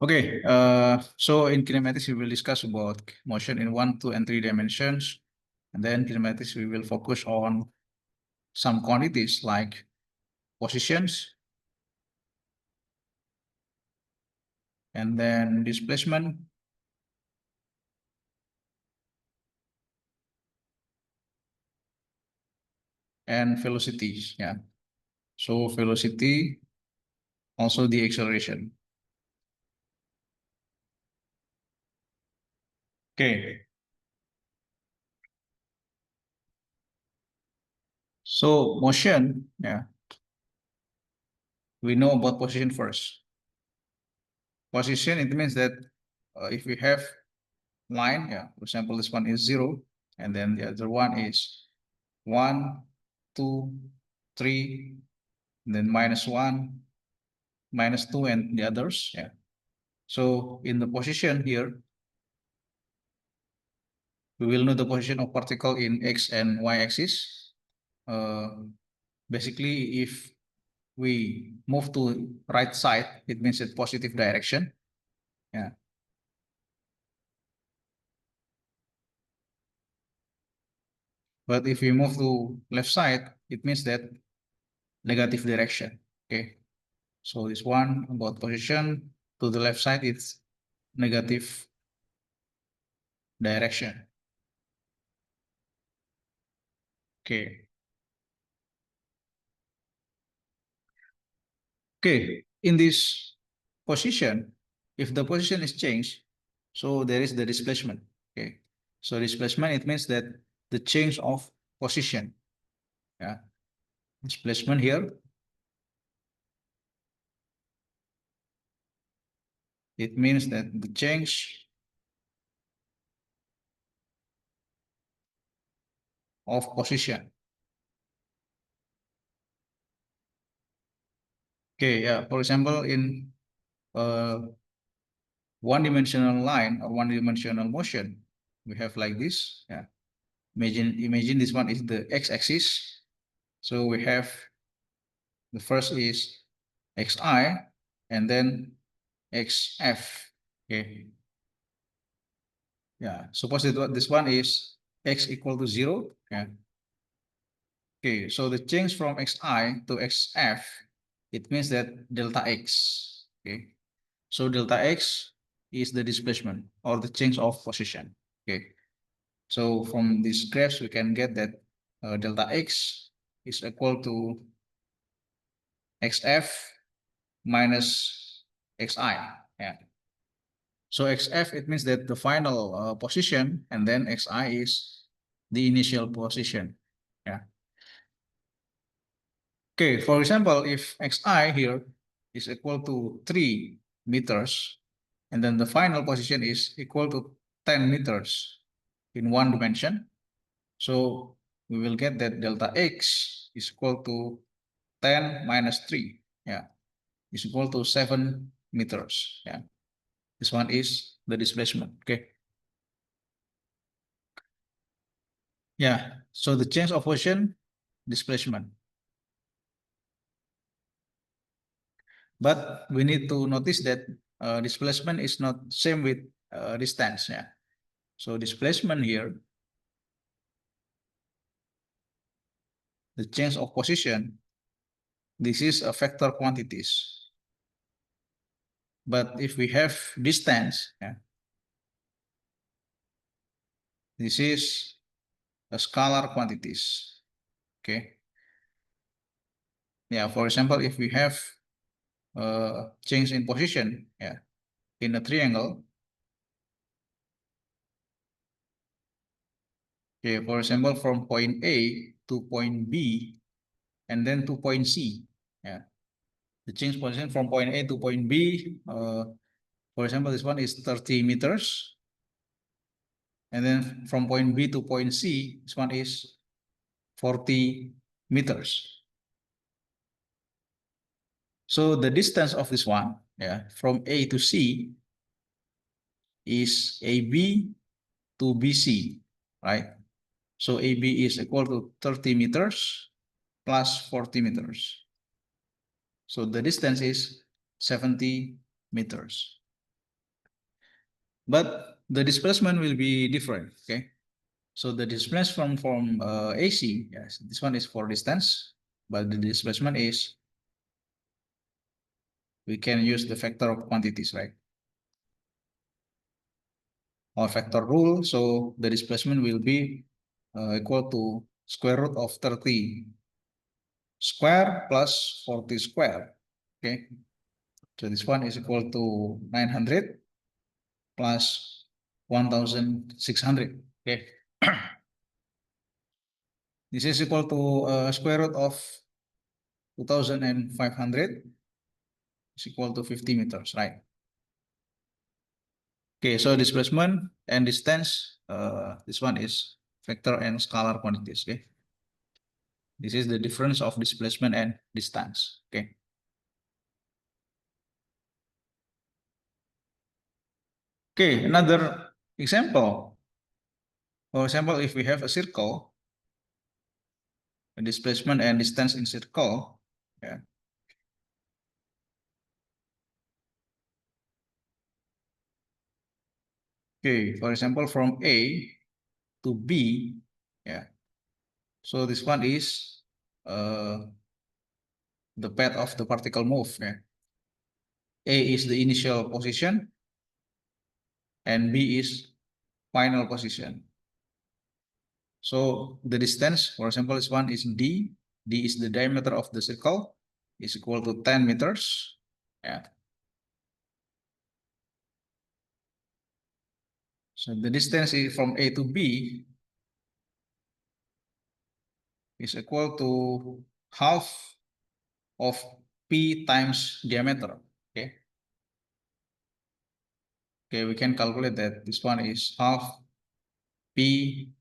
Okay, so in kinematics, we will discuss about motion in 1, 2, and 3 dimensions. And then kinematics, we will focus on some quantities like positions, and then displacement, and velocities. Yeah. So velocity, also the acceleration. Okay. So motion, yeah, we know about position first. Position, it means that if we have line, yeah, for example, this one is 0, and then the other one is 1, 2, 3, and then -1, -2, and the others. Yeah. So in the position here, we will know the position of particle in x and y axis. Basically, if we move to right side, it means it's positive direction. Yeah. But if we move to left side, it means that negative direction. Okay. So this one about position to the left side, it's negative direction. Okay. Okay. In this position, if the position is changed, so there is the displacement. Okay. So displacement, it means that the change of position. Yeah. Displacement here, it means that the change of position. Okay. Yeah. For example, in one-dimensional line or one-dimensional motion, we have like this. Yeah. Imagine this one is the x-axis. So we have the first is xi and then xf. Okay. Yeah. Suppose that this one is x equal to 0. Yeah. Okay. So the change from xi to xf, it means that delta x. Okay. So delta x is the displacement or the change of position. Okay. So from these graphs, we can get that delta x is equal to xf minus xi. Yeah. So xf, it means that the final position, and then xi is the initial position. Yeah. Okay, for example, if xi here is equal to 3 meters, and then the final position is equal to 10 meters in one dimension, so we will get that delta x is equal to 10 minus 3, yeah, is equal to 7 meters. Yeah, this one is the displacement. Okay. Yeah, so the change of position, displacement. But we need to notice that displacement is not same with distance. Yeah. So displacement here, the change of position, this is a vector quantities. But if we have distance, yeah, this is a scalar quantities. Okay. Yeah. For example, if we have change in position, yeah, in a triangle. Okay. For example, from point A to point B, and then to point C. Yeah. The change position from point A to point B. For example, this one is 30 meters. And then from point B to point C, this one is 40 meters. So the distance of this one, yeah, from A to C is AB to BC, right? So AB is equal to 30 meters plus 40 meters. So the distance is 70 meters. but the displacement will be different. Okay, so the displacement from AC, yes, this one is for distance, but the displacement is, we can use the vector of quantities, right? Or vector rule, so the displacement will be equal to square root of 30 square plus 40 square. Okay, so this one is equal to 900 plus 1600. Okay, this is equal to square root of 2500 is equal to 50 meters, right? Okay, so displacement and distance, this one is vector and scalar quantities. Okay, this is the difference of displacement and distance. Okay. Okay, another example. For example, if we have a circle, a displacement and distance in circle, yeah. Okay, for example, from A to B, yeah. So this one is the path of the particle move. Yeah. A is the initial position, and B is final position. So the distance, for example, this one is D. D is the diameter of the circle, is equal to 10 meters. Yeah. So the distance is from A to B is equal to half of P times diameter. Okay. Okay, we can calculate that this one is half P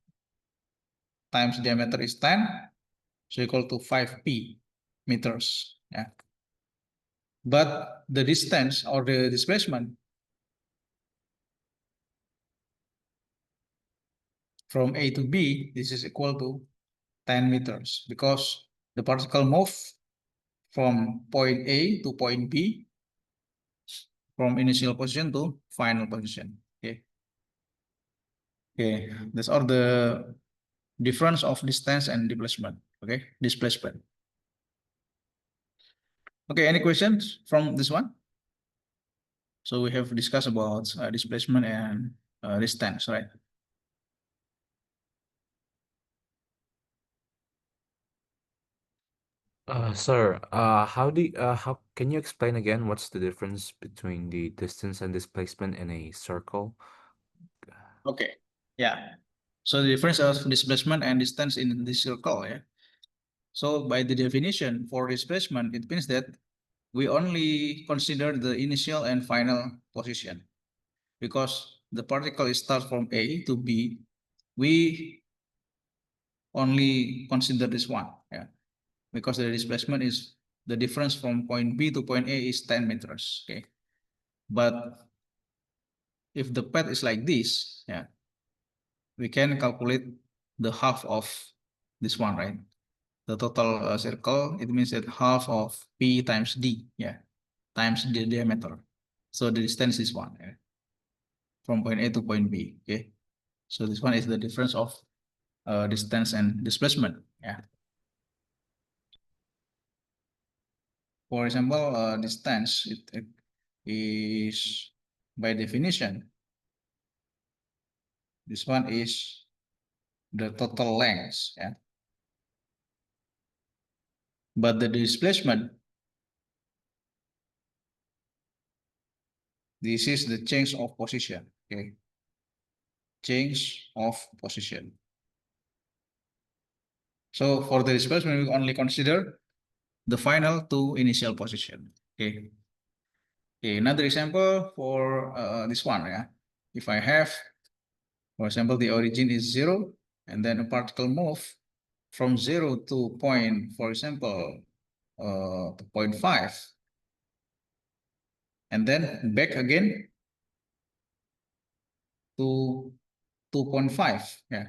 times diameter is 10, so equal to 5P meters. Yeah. But the distance or the displacement from A to B, this is equal to 10 meters because the particle move from point A to point B, from initial position to final position. Okay. Okay, that's all the difference of distance and displacement. Okay, displacement. Okay, any questions from this one? So we have discussed about displacement and distance, right? Sir, how can you explain again what's the difference between the distance and displacement in a circle? Okay, yeah. So the difference of displacement and distance in this circle, yeah. So by the definition for displacement, it means that we only consider the initial and final position because the particle starts from A to B. We only consider this one, yeah, because the displacement is the difference from point B to point A is 10 meters. Okay, but if the path is like this, yeah, we can calculate the half of this one, right? The total circle, it means that half of P times D, yeah, times the diameter. So the distance is one, yeah, from point A to point B. Okay, so this one is the difference of distance and displacement. Yeah. For example, distance it is by definition. This one is the total length. Yeah. But the displacement, this is the change of position. Okay. Change of position. So for the displacement, we only consider the final to initial position. Okay. Okay, another example for this one. Yeah. If I have, for example, the origin is 0, and then a particle move from 0 to point, for example, 0.5, and then back again to 2.5. Yeah.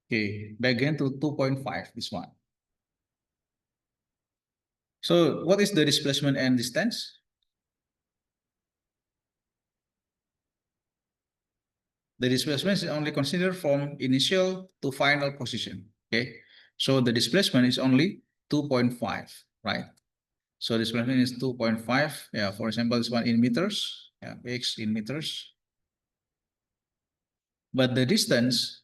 Okay, back again to 2.5, this one. So what is the displacement and distance? the displacement is only considered from initial to final position. Okay, so the displacement is only 2.5, right? So displacement is 2.5. Yeah, for example, this one in meters. Yeah, x in meters. But the distance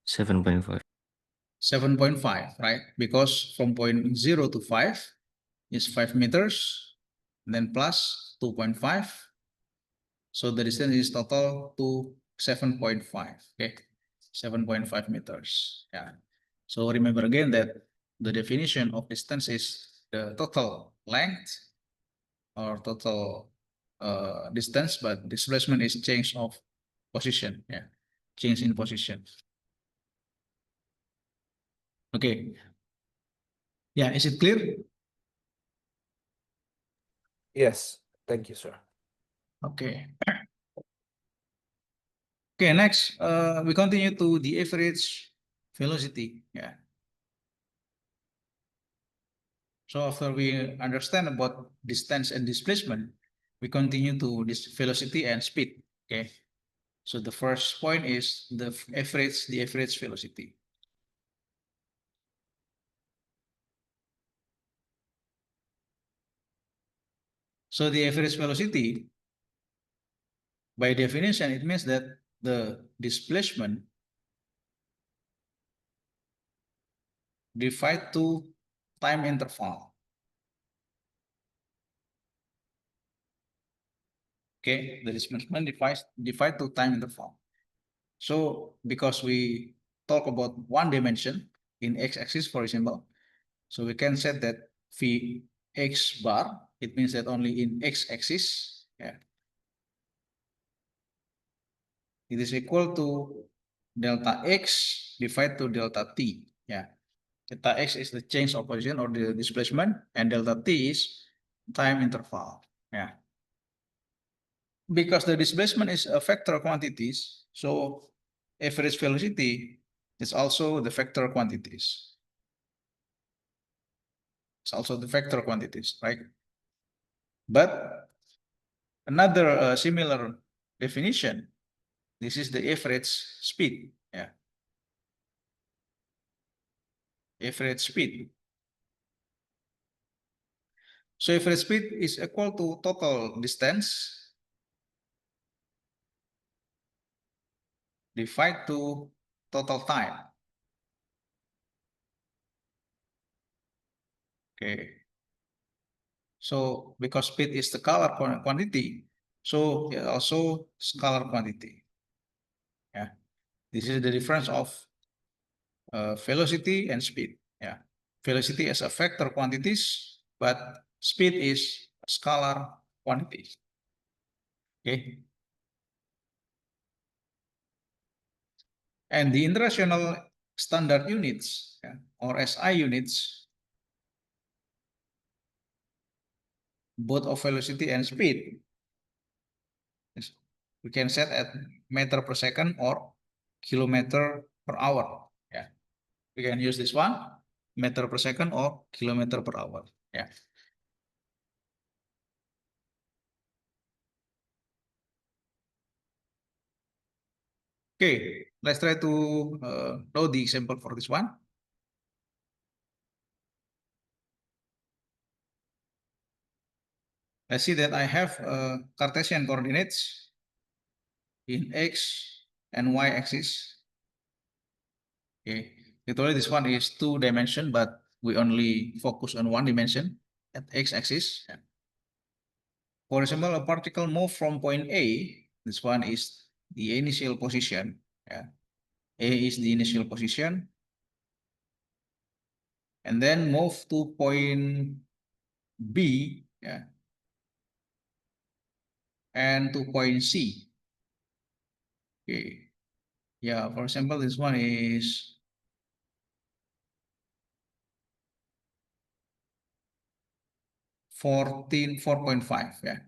7.5. 7.5, right? Because from point 0 to 5 is 5 meters, then plus 2.5. So the distance is total to 7.5. Okay, 7.5 meters. Yeah. So remember again that the definition of distance is the total length or total distance, but displacement is change of position. Yeah, change in position. Okay. Yeah, is it clear? Yes, thank you, sir. Okay. Okay, next, we continue to the average velocity. Yeah. So after we understand about distance and displacement, we continue to this velocity and speed. Okay. So the first point is the average velocity. So the average velocity, by definition, it means that the displacement divided to time interval. Okay, the displacement divide to time interval. So because we talk about one dimension in x-axis, for example, so we can set that v x bar, it means that only in x-axis, yeah, it is equal to delta x divided to delta t. Yeah, delta x is the change of position or the displacement, and delta t is time interval. Yeah, because the displacement is a vector quantities, so average velocity is also the vector quantities. It's also the vector quantities, right? But another similar definition, this is the average speed. Yeah, average speed. So average speed is equal to total distance divided to total time. Okay. So because speed is the scalar quantity, so it also scalar quantity. Yeah. This is the difference of velocity and speed. Yeah. Velocity is a vector quantities, but speed is a scalar quantity. Okay. And the international standard units, yeah, or SI units, both of velocity and speed, we can set at meter per second or kilometer per hour. Yeah, we can use this one, meter per second or kilometer per hour. Yeah. Okay, let's try to know the example for this one. Let's see that I have Cartesian coordinates in x and y axis. Okay, literally this one is 2 dimension, but we only focus on 1 dimension at x axis. Yeah. For example, a particle move from point A. This one is the initial position. Yeah. A is the initial position, and then move to point B. Yeah, and to point C. Okay. Yeah. For example, this one is 4.5. Yeah.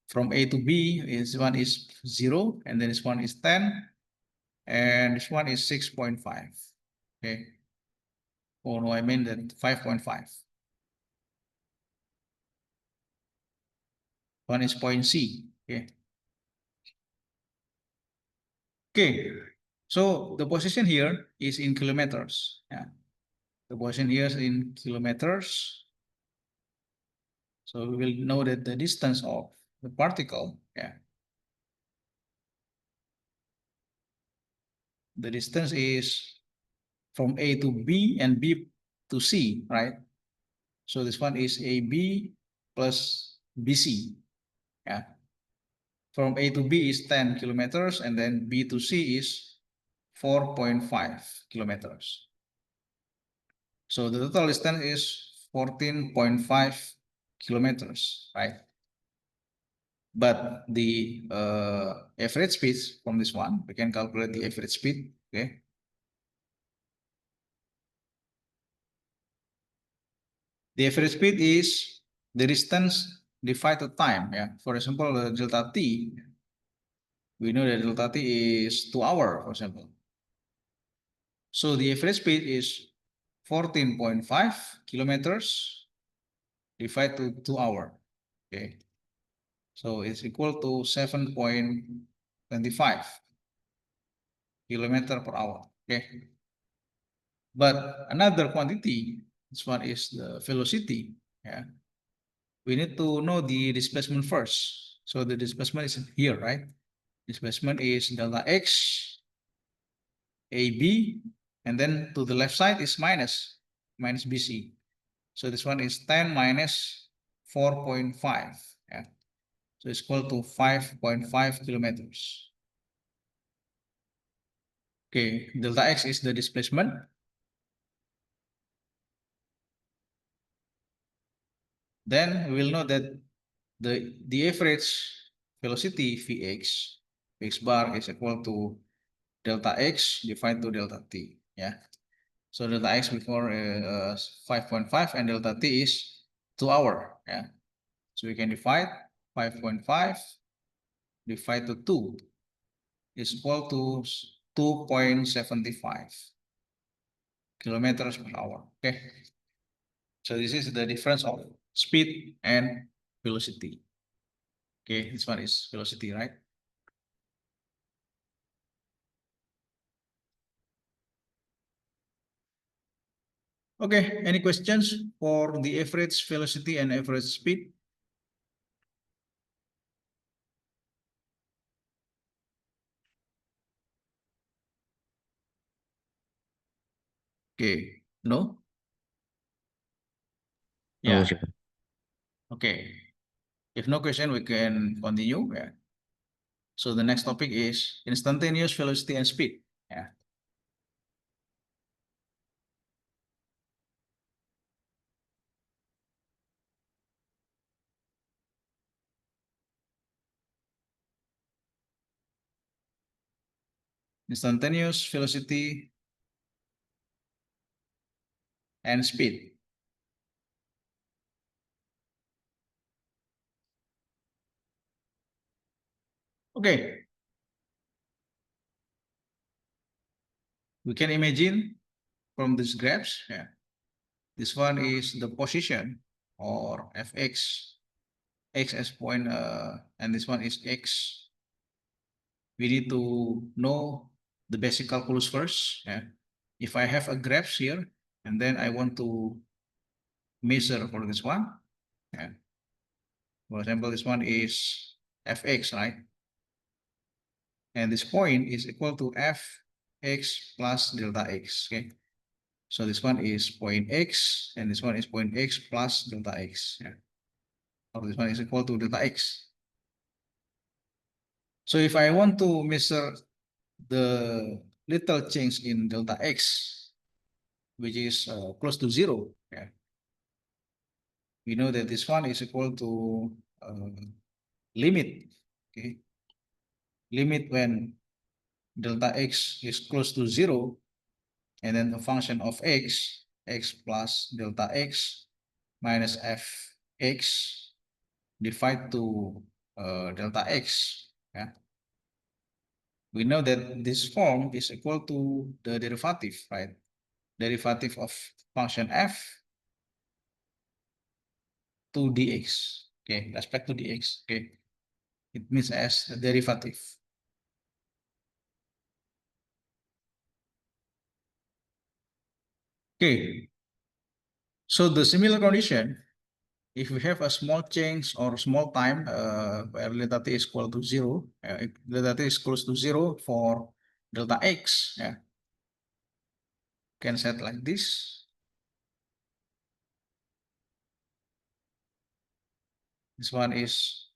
From A to B, this one is 0, and then this one is 10, and this one is 6.5. Okay. Oh no, I mean that 5.5. One is point C. Okay. Okay, so the position here is in kilometers. Yeah, the position here is in kilometers. So we will know that the distance of the particle, yeah, the distance is from A to B and B to C, right? So this one is AB plus BC. Yeah. From A to B is 10 kilometers, and then B to C is 4.5 kilometers. So the total distance is 14.5 kilometers, right? But the average speed from this one, we can calculate the average speed, okay? The average speed is the distance divided time, yeah. For example, delta T, we know that delta T is 2 hours, for example. So the average speed is 14.5 kilometers divided to 2 hours. Okay. So it's equal to 7.25 kilometer per hour. Okay. But another quantity, this one is the velocity. Yeah. We need to know the displacement first. So the displacement is here, right? Displacement is delta x, AB, and then to the left side is minus BC. So this one is 10 minus 4.5. Yeah. So it's equal to 5.5 kilometers. Okay, delta x is the displacement. Then we will know that the average velocity Vx, x bar is equal to delta x divided to delta t. Yeah. So delta x before 5.5 and delta t is 2 hours. Yeah. So we can divide 5.5 divided to 2 is equal to 2.75 kilometers per hour. Okay. So this is the difference of speed and velocity. Okay, this one is velocity, right? Okay, any questions for the average velocity and average speed? Okay, no? No, Yeah, sir. okay. If no question, we can continue. Yeah. So the next topic is instantaneous velocity and speed. Yeah. Instantaneous velocity and speed. Okay. We can imagine from these graphs. Yeah. This one is the position or fx, x as point, and this one is x. We need to know the basic calculus first. Yeah. If I have a graph here, and then I want to measure for this one. Yeah. For example, this one is fx, right? And this point is equal to fx plus delta x. Okay. So this one is point x, and this one is point x plus delta x. Yeah. Or this one is equal to delta x. So if I want to measure the little change in delta x, which is close to 0, yeah, we know that this one is equal to limit. Okay, limit when delta x is close to 0, and then the function of x plus delta x minus fx divided to delta x. Yeah. We know that this form is equal to the derivative, right? Derivative of function f to dx. Okay, respect to dx. Okay, it means as the derivative. Okay, so the similar condition, if we have a small change or small time where delta t is equal to 0, if delta t is close to 0 for delta x, can set like this. This one is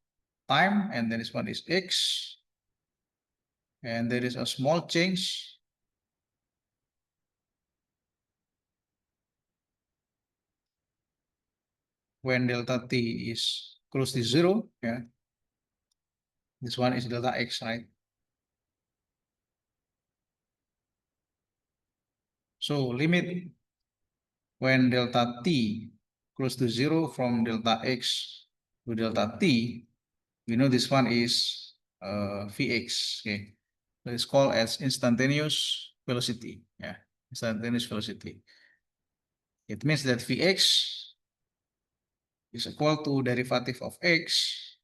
time, and then this one is x, and there is a small change when delta t is close to 0. This one is delta x, right? So limit when delta t close to 0 from delta x to delta t, we know this one is Vx. Okay, so it's called as instantaneous velocity. Instantaneous velocity. It means that Vx is equal to derivative of x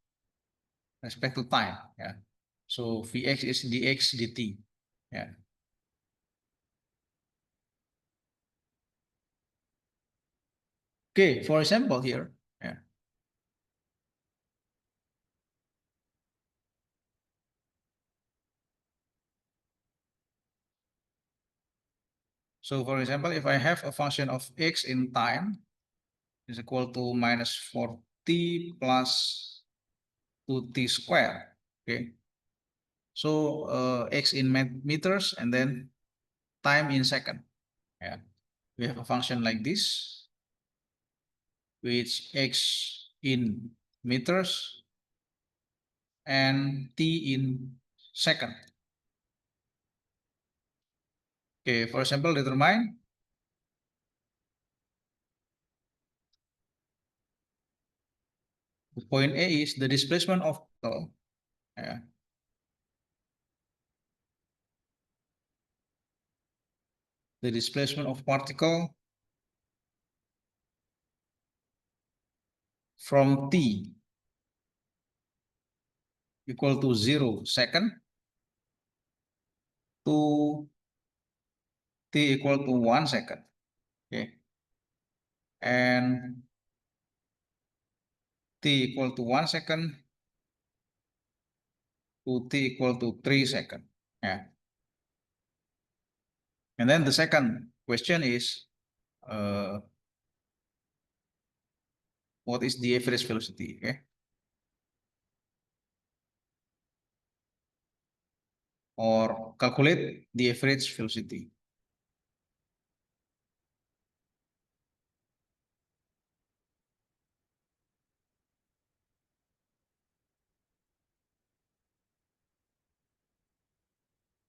respect to time. So Vx is dx dt. Okay, for example here. So for example, if I have a function of x in time is equal to minus 4t plus 2t squared. Okay. So x in meters and then time in second. We have a function like this, which x in meters and t in second. Okay, for example, determine the point A is the displacement of particle. The displacement of particle from t equal to 0 second to t equal to 1 second. Okay, and t equal to 1 second to t equal to 3 second. And then the second question is what is the average velocity? Or calculate the average velocity.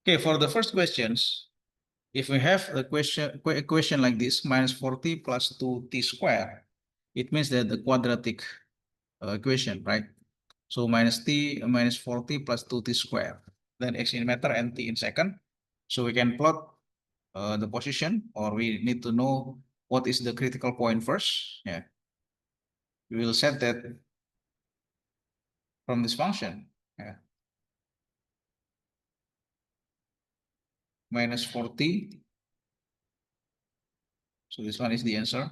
Okay, for the first questions, if we have a equation like this, minus 4t plus 2t squared, it means that the quadratic equation, right? So minus 4t plus 2t squared, then x in meter and t in second. So we can plot the position, or we need to know what is the critical point first. We will set that from this function. Minus 4t. So this one is the answer.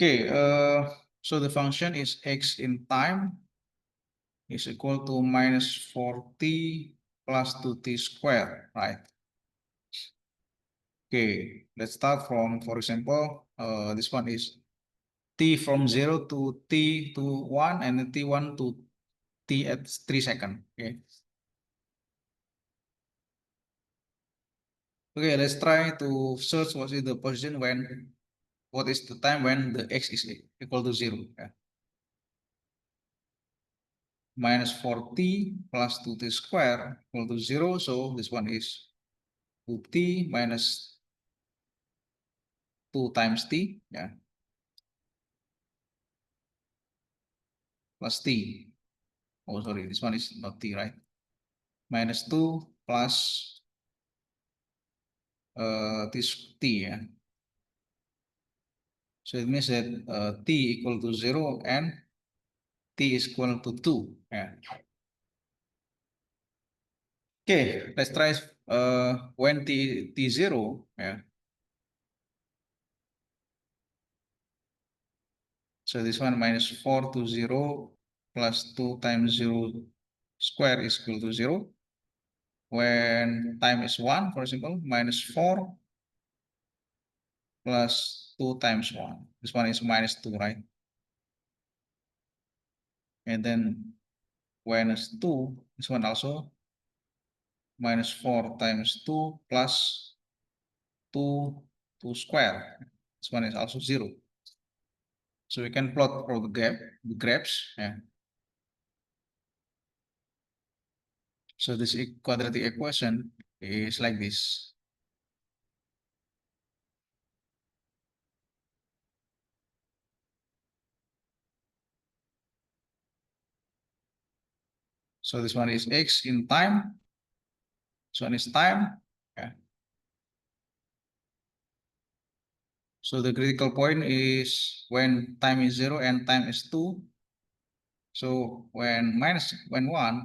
Okay, so the function is x in time is equal to minus 4t plus 2t squared, right? Okay, let's start from, for example, this one is t from 0 to t to 1 and then t1 to t at 3 seconds. Okay, let's try to search what is the position when, what is the time when the x is equal to 0. Minus 4t plus 2t squared equal to 0. So this one is 2t minus 2 times t, plus t. Oh, sorry, this one is not t, right? Minus 2 plus t. So it means that t equal to 0 and t is equal to 2. Yeah. Okay, let's try when t0. Yeah. So this one minus 4 to 0 plus 2 times 0 square is equal to 0. When time is 1, for example, minus 4 plus 2 times 1. This one is minus 2, right? And then when it's 2, this one also minus 4 times 2 plus 2 square. This one is also 0. So we can plot all the graphs. Yeah. So this quadratic equation is like this. So this one is x in time. This one is time. Yeah. So the critical point is when time is 0 and time is 2. So when 1,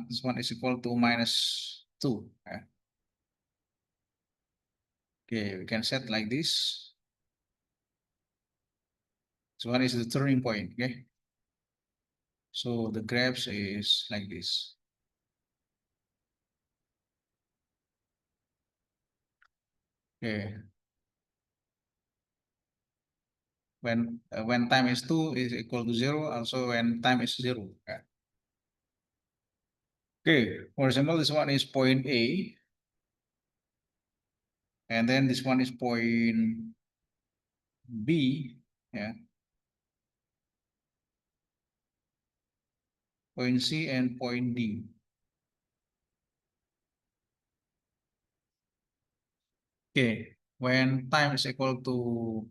this one is equal to minus 2. Yeah. Okay, we can set like this. This one is the turning point. Okay. So the graphs is like this. Okay. When time is 2 is equal to 0, also when time is 0. Yeah. Okay, for example, this one is point A, and then this one is point B, yeah, point C and point D. Okay, when time is equal to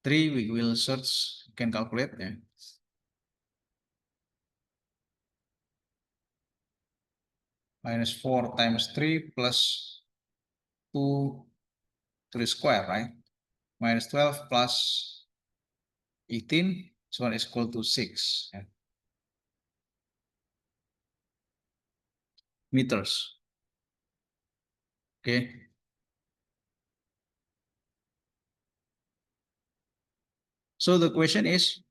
3, we will search, can calculate. Yeah. Minus 4 times 3 plus 2, 3 square, right? Minus 12 plus 18, this one is equal to 6. Yeah. Meters. Okay. So the question is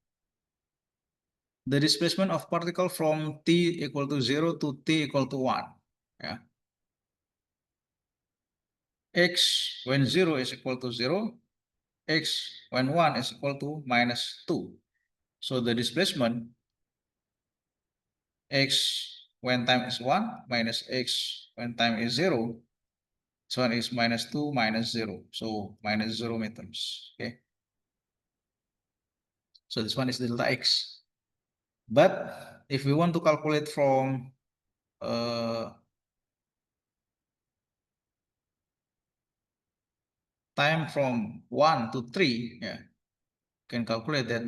the displacement of particle from t equal to 0 to t equal to 1. Yeah. X when 0 is equal to 0, x when 1 is equal to minus 2. So the displacement x when time is 1 minus x when time is 0. This one is minus 2 minus 0. So minus 0 meters. Okay. So this one is delta x. But if we want to calculate from time from 1 to 3, yeah, can calculate that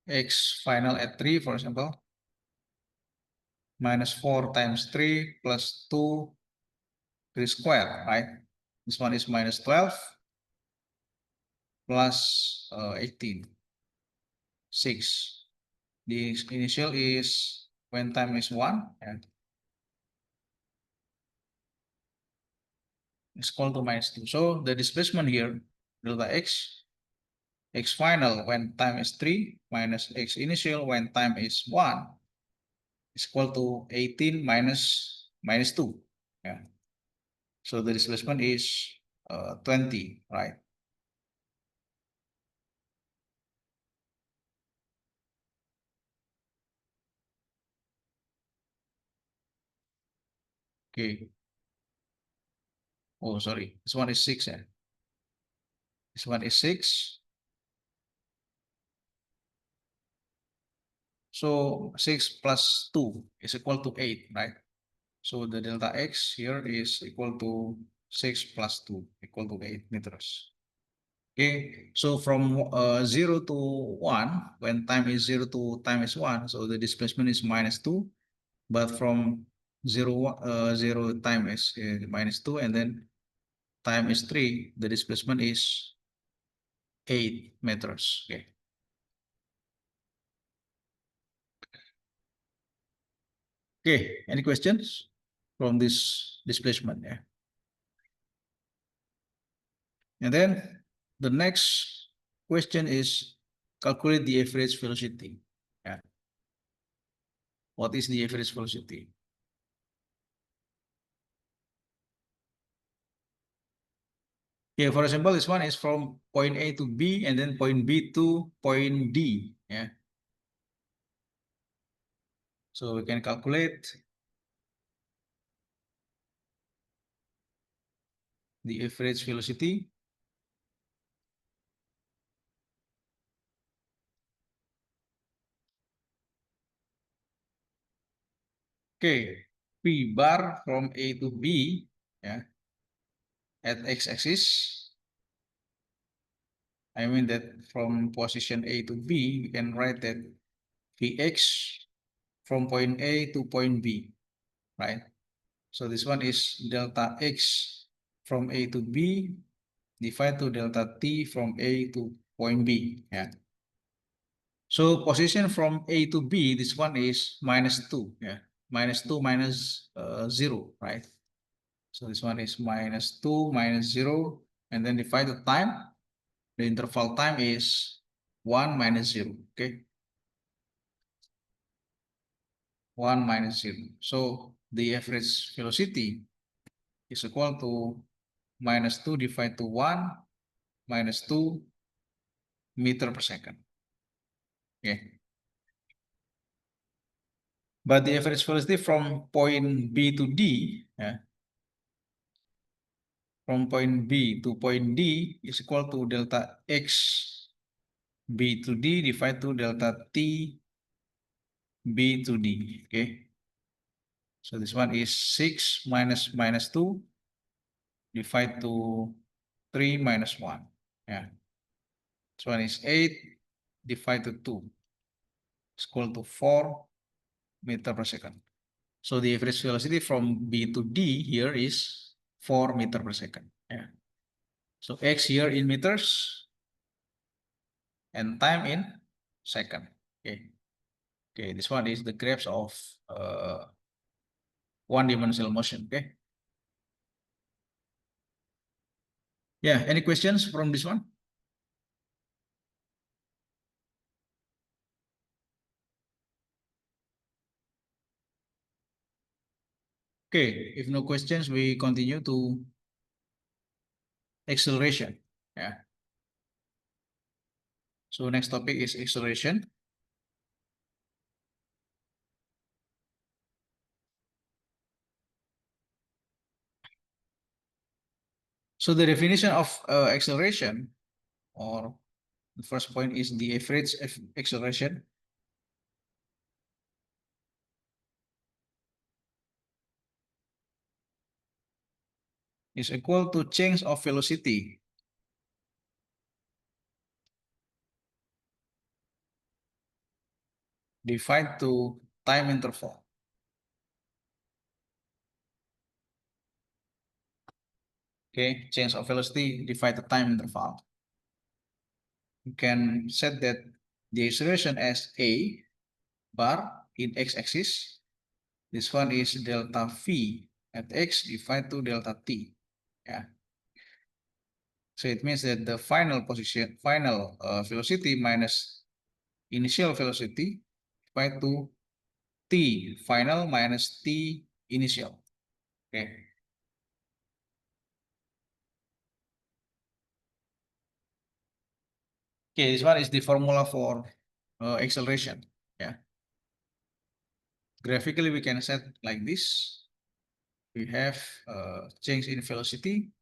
x final at 3, for example, minus 4 times 3 plus 2, 3 square, right? This one is minus 12 plus 18, 6. The initial is when time is 1, and it's equal to minus 2. So the displacement here, delta x, x final when time is 3 minus x initial when time is 1 is equal to 18 minus 2. Yeah. So the displacement is 20, right? Okay. Oh, sorry. This one is 6. Yeah. This one is 6. So 6 plus 2 is equal to 8, right? So the delta x here is equal to 6 plus 2 equal to 8 meters. Okay, so from 0 to 1, when time is 0 to time is 1, so the displacement is minus 2. But from 0, 0 time is minus 2, and then time is 3, the displacement is 8 meters. Okay. Okay, any questions from this displacement? Yeah. And then the next question is calculate the average velocity. Yeah. What is the average velocity? Yeah, for example, this one is from point A to B and then point B to point D. Yeah. So we can calculate the average velocity. Okay, P bar from A to B, yeah, at x-axis. I mean that from position A to B, we can write that Vx from point A to point B, right? So this one is delta x from A to B divided to delta t from A to point B, yeah. So position from A to B, this one is -2, yeah, -2 minus 0, right? So this one is -2 minus 0, and then divide the time. The interval time is 1 minus 0, okay? 1 minus 0. So the average velocity is equal to -2 divided to 1 minus 2 meter per second. Okay. But the average velocity from point B to D, yeah, from point B to point D is equal to delta x B to D divided to delta T B to D, okay? So this one is 6 minus -2 divided to 3 minus 1, yeah. This one is 8 divided to 2 is equal to 4 meter per second. So the average velocity from B to D here is 4 meter per second, yeah. So x here in meters and time in second, okay. Okay, this one is the graphs of one-dimensional motion, okay. Yeah, any questions from this one? Okay, if no questions, we continue to acceleration, yeah. So next topic is acceleration. So the definition of acceleration, or the first point is the average acceleration. Is equal to change of velocity divided to time interval. Okay, change of velocity divided the time interval. You can set that the acceleration as a bar in x-axis. This one is delta v at x divided to delta t. Yeah. So it means that the final position, final velocity minus initial velocity divided to t final minus t initial. Okay. Okay, this one is the formula for acceleration. Yeah. Graphically, we can set like this. We have change in velocity.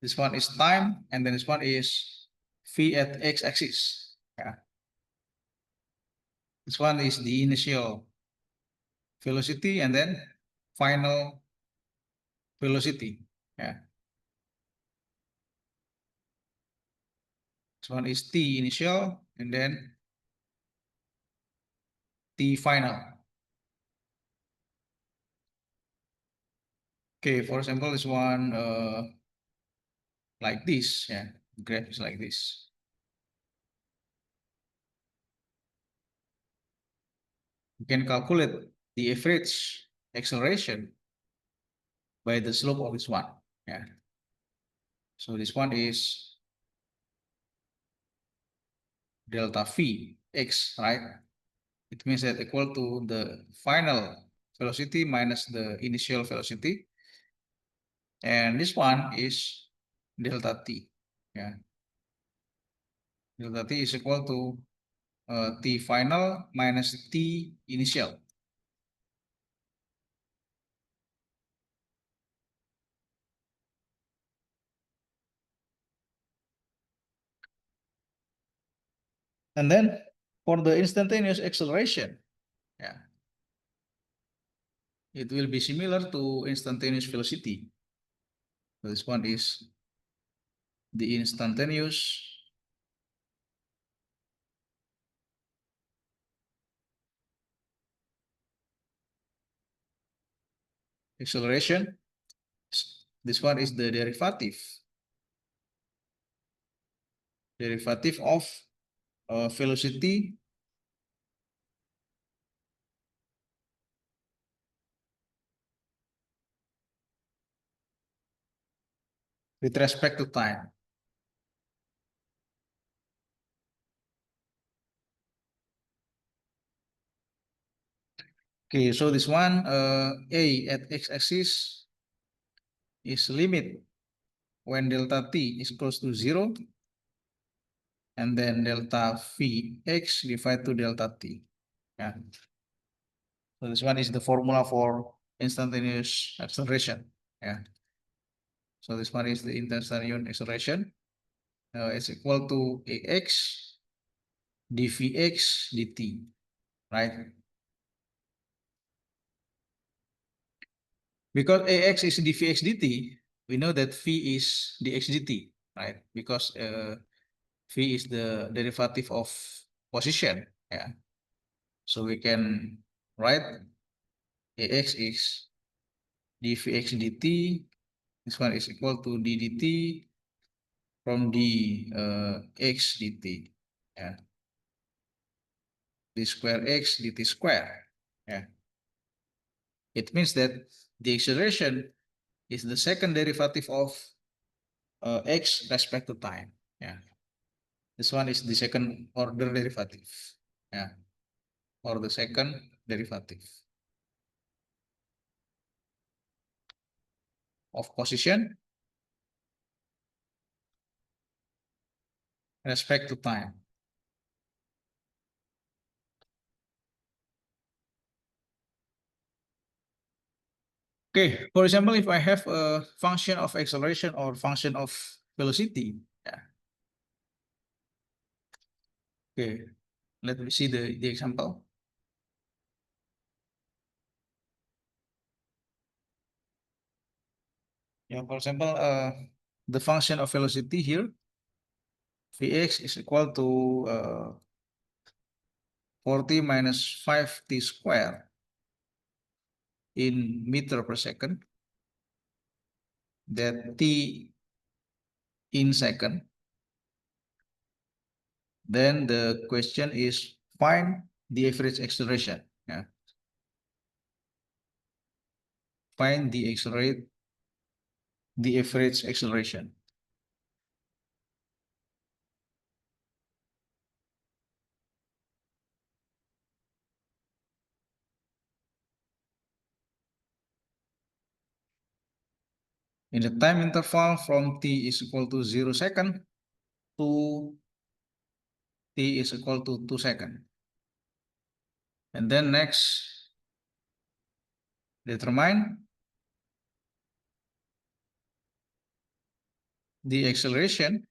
This one is time, and then this one is v at x-axis. Yeah. This one is the initial velocity, and then final velocity. Yeah. This one is t initial, and then t final. Okay, for example, this one like this. Yeah, graph is like this. we can calculate the average acceleration by the slope of this one. Yeah. So this one is delta V x, right? It means that equal to the final velocity minus the initial velocity. And this one is delta T. Yeah. Delta T is equal to T final minus T initial. And then for the instantaneous acceleration, yeah, it will be similar to instantaneous velocity. So this one is the instantaneous acceleration. This one is the derivative of velocity with respect to time. Okay, so this one A at x-axis is limit when delta t is close to 0, and then delta Vx divided to delta t. Yeah. So this one is the formula for instantaneous acceleration. Yeah. So this one is the instantaneous acceleration. It's equal to ax dvx dt, right? Because ax is dvx dt, we know that v is dx dt, right? Because v is the derivative of position. Yeah. So we can write ax is dvx dt. This one is equal to d dt from dx dt. Yeah. D square x dt square. Yeah. It means that the acceleration is the second derivative of x respect to time. Yeah. This one is the second order derivative. Yeah. Or the second derivative of position respect to time. Okay, for example, if I have a function of acceleration or function of velocity, yeah. Okay, let me see the example. Yeah, for example, the function of velocity here, Vx is equal to 40 minus 5t squared in meter per second, that t in second. Then the question is find the average acceleration. Yeah. Find the average acceleration. In the time interval from t is equal to 0 second to t is equal to 2 second. And then next, determine the acceleration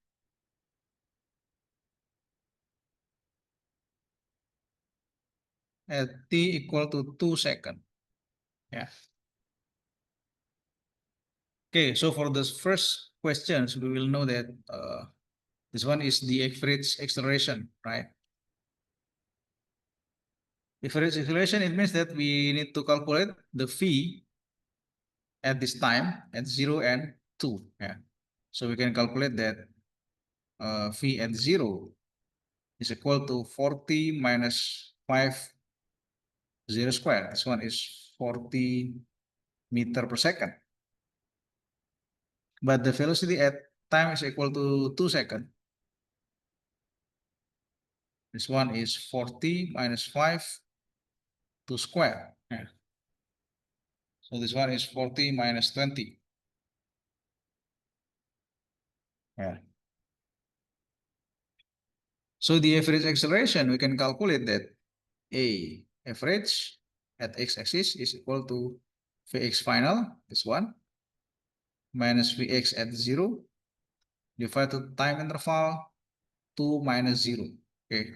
at t equal to 2 second. Yeah. Okay, so for the first questions, we will know that this one is the average acceleration, right? Average acceleration, it means that we need to calculate the v at this time at 0 and 2. Yeah. So we can calculate that v at 0 is equal to 40 minus 5 0 square. This one is 40 meter per second. But the velocity at time is equal to 2 seconds. This one is 40 minus 5 to square. Yeah. So this one is 40 minus 20. Yeah. So the average acceleration, we can calculate that A average at x-axis is equal to Vx final, this one, minus Vx at 0, divided to time interval 2 minus 0. Okay.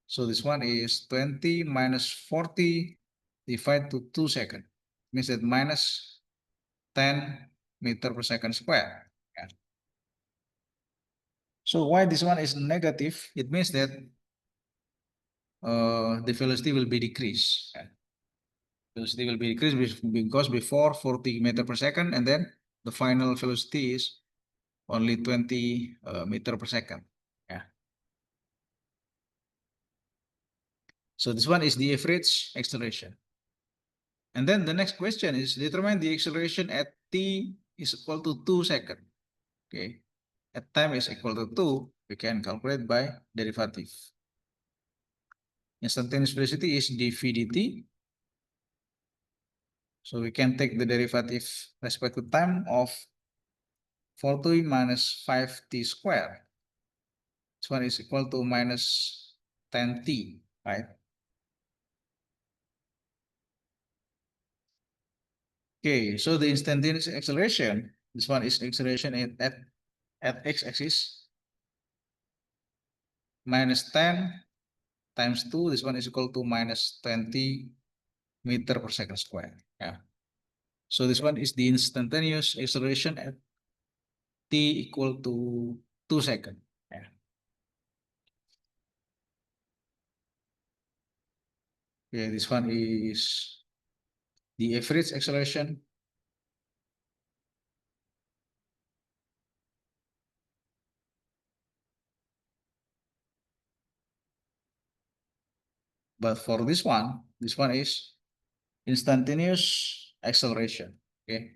So this one is 20 minus 40 divided to 2 seconds. Means that minus 10 meter per second square. Yeah. So why this one is negative? It means that the velocity will be decreased. Yeah. Velocity will be decreased because before 40 meter per second, and then the final velocity is only 20 meter per second. Yeah. So this one is the average acceleration. And then the next question is determine the acceleration at t is equal to 2 seconds. Okay. At time is equal to 2, we can calculate by derivative. Instantaneous velocity is dv dt. So we can take the derivative respect to time of 40 minus 5t squared. This one is equal to minus 10t, right? Okay, so the instantaneous acceleration, this one is acceleration at x-axis, minus 10 times 2, this one is equal to minus 20 meter per second square. Yeah. So this one is the instantaneous acceleration at t equal to 2 seconds. Yeah. Okay, this one is the average acceleration. But for this one is instantaneous acceleration. Okay.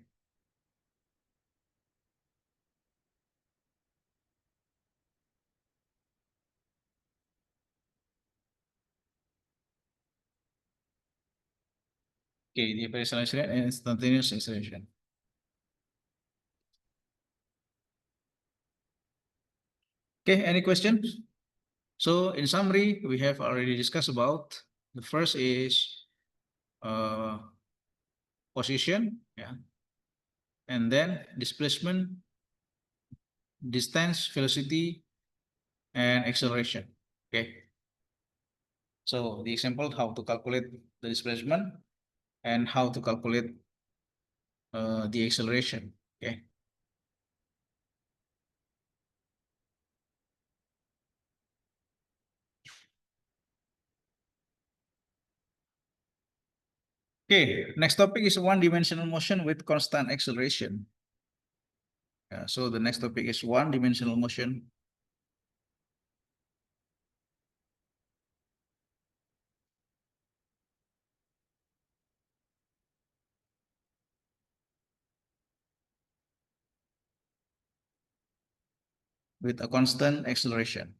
Okay, the average acceleration and instantaneous acceleration. Okay, any questions? So in summary, we have already discussed about the first is position, yeah, and then displacement, distance, velocity, and acceleration. Okay. So the example how to calculate the displacement and how to calculate the acceleration. Okay. Okay, next topic is one-dimensional motion with constant acceleration. So the next topic is one-dimensional motion. With a constant acceleration.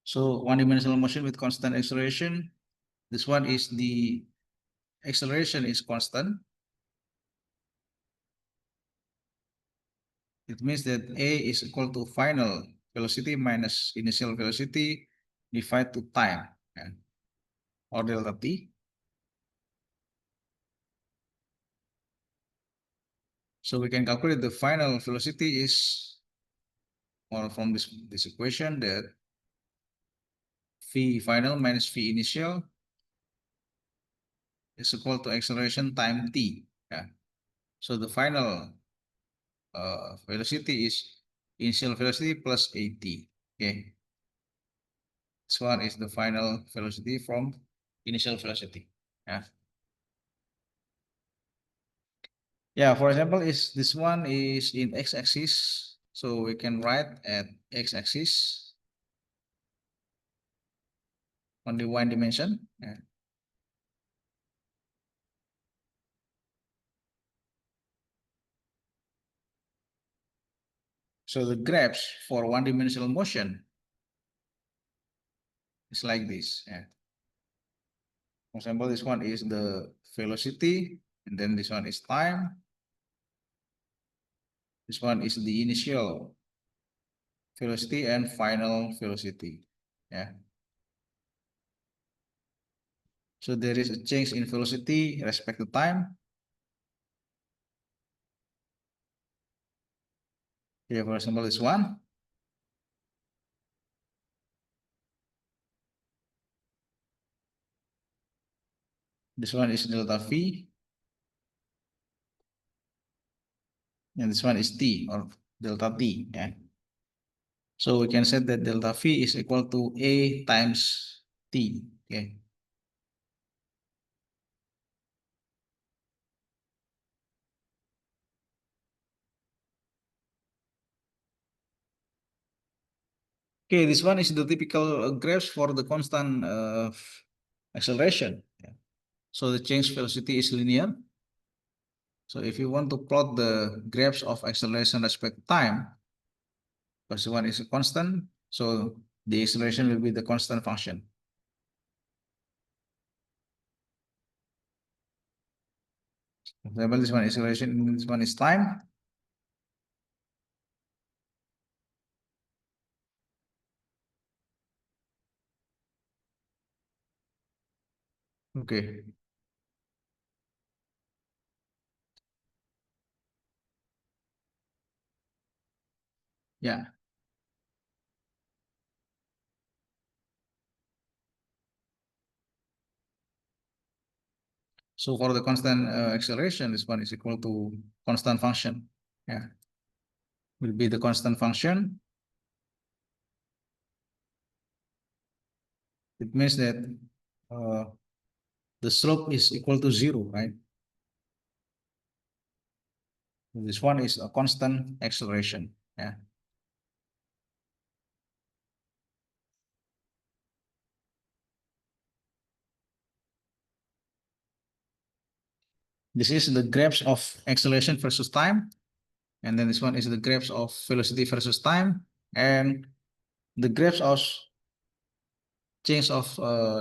So one-dimensional motion with constant acceleration. This one is the acceleration is constant. It means that A is equal to final velocity minus initial velocity divided to time, or delta t. So we can calculate the final velocity is, or from this equation, that v final minus v initial is equal to acceleration time t. So the final velocity is initial velocity plus at. Okay. This one is the final velocity from initial velocity. Yeah, for example, is this one is in x-axis. So we can write at x-axis only one dimension. Yeah. So the graphs for one-dimensional motion is like this. Yeah. For example, this one is the velocity, and then this one is time. This one is the initial velocity and final velocity. Yeah. So there is a change in velocity respect to time. Here, for example, this one. This one is delta V. And this one is T or delta T. Yeah. So we can say that delta V is equal to A times T. Okay. Okay, this one is the typical graphs for the constant acceleration. Yeah. So the change velocity is linear. So if you want to plot the graphs of acceleration respect to time, because one is a constant, so the acceleration will be the constant function. For example, this one is acceleration, this one is time. Okay. Yeah. So for the constant acceleration, this one is equal to constant function. Yeah. Will be the constant function. It means that the slope is equal to 0, right? This one is a constant acceleration. Yeah. This is the graphs of acceleration versus time. And then this one is the graphs of velocity versus time. And the graphs of change of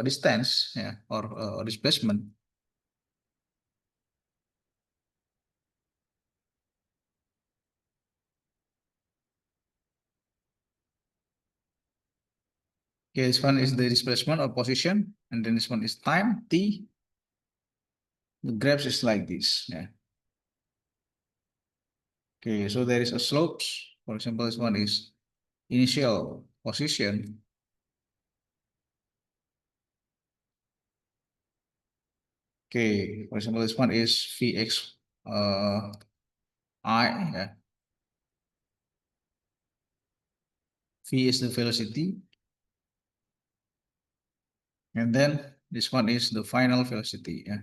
distance, yeah, or displacement. Okay, this one is the displacement or position, and then this one is time, t. The graphs is like this. Yeah. Okay, so there is a slopes. For example, this one is initial position. Okay, for example, this one is Vx I. Yeah. V is the velocity. And then this one is the final velocity. Yeah.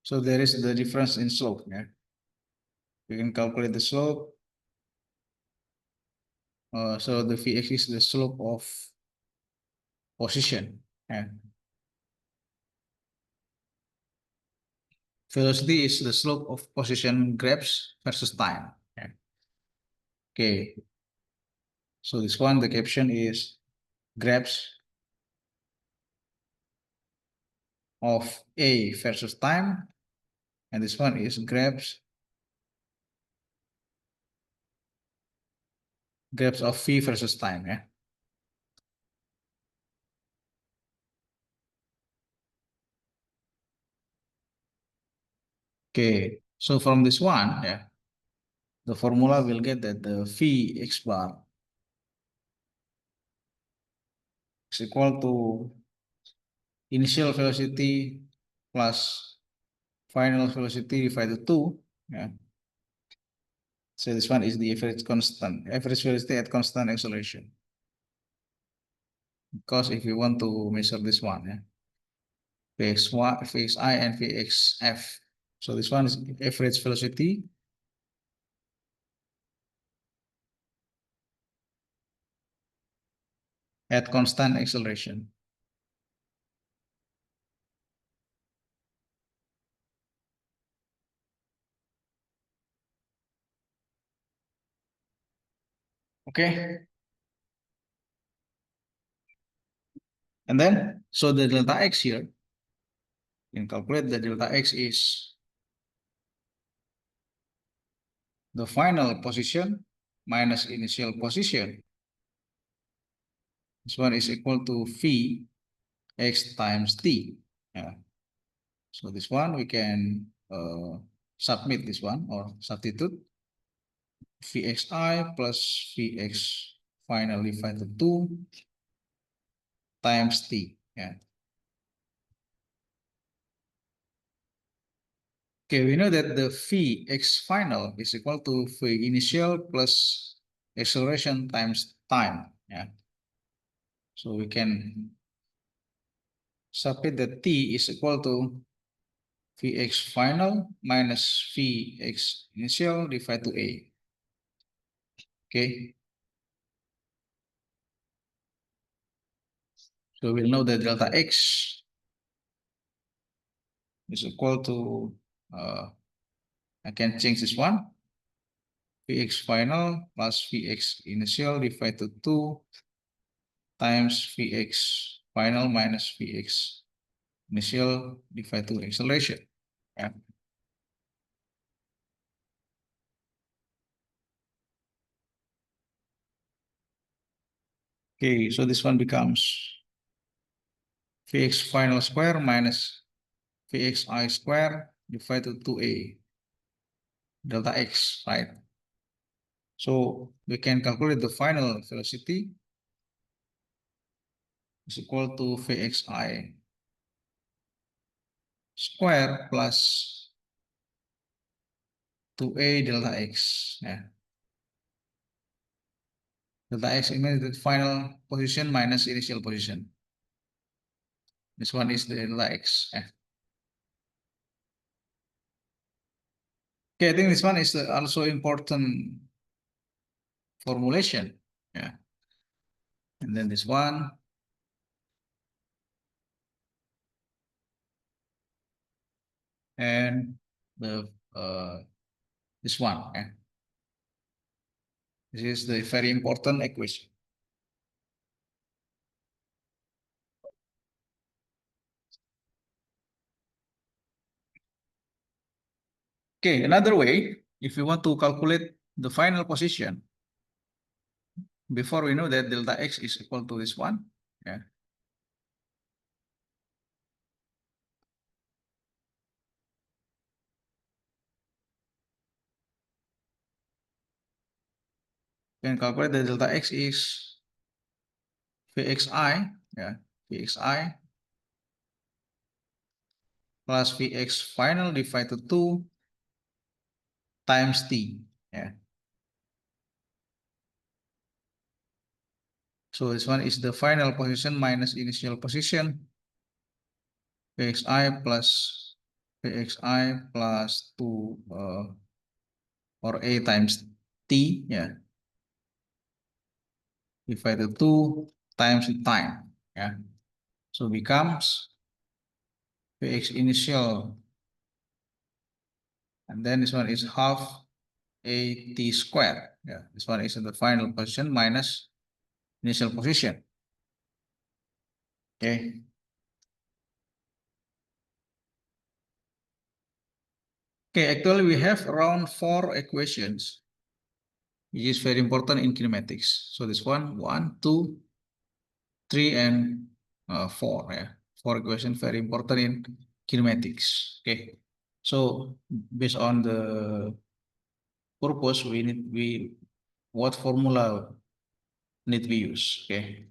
So there is the difference in slope. Yeah. You can calculate the slope. So the Vx is the slope of position. Yeah. Velocity is the slope of position graphs versus time. Yeah. Okay. So this one, the caption is graphs of A versus time. And this one is graphs of V versus time. Yeah. Okay. So from this one, yeah, the formula will get that the V x bar is equal to initial velocity plus final velocity divided 2. Yeah. So this one is the average velocity at constant acceleration. Because if you want to measure this one, yeah, Vxy, Vxi and Vxf. So this one is average velocity at constant acceleration. Okay. And then, so the delta x here, you can calculate the delta x is the final position minus initial position. This one is equal to v x times t. Yeah. So this one we can submit this one or substitute vxi plus vx final divided 2 times t. Yeah. Okay, we know that the Vx final is equal to V initial plus acceleration times time. Yeah. So we can substitute that T is equal to Vx final minus Vx initial divided to A. Okay. So we'll know that delta X is equal to, I can change this one, Vx final plus Vx initial divided to 2 times Vx final minus Vx initial divided to acceleration. Yeah. Okay, so this one becomes Vx final square minus Vxi square divided to A delta X, right? So we can calculate the final velocity is equal to Vxi square plus 2A delta X. Yeah. Delta X means the final position minus initial position. This one is the delta X. Yeah. Okay, I think this one is also important formulation. Yeah. And then this one. And the this one. Yeah. This is the very important equation. Okay, another way, if you want to calculate the final position, before we know that delta X is equal to this one, yeah. You can calculate that delta X is Vxi, yeah, Vxi plus Vx final divided to 2 times T, yeah. So this one is the final position minus initial position, Vxi plus 2 or A times T, yeah, divided 2 times the time, yeah. So becomes Vx initial, and then this one is half A T squared. Yeah, this one is in the final position minus initial position. Okay. Okay, actually we have around 4 equations, which is very important in kinematics. So this one, 1, 2, 3, and 4. Yeah, 4 equations very important in kinematics. Okay. So based on the purpose, what formula need we use? Okay.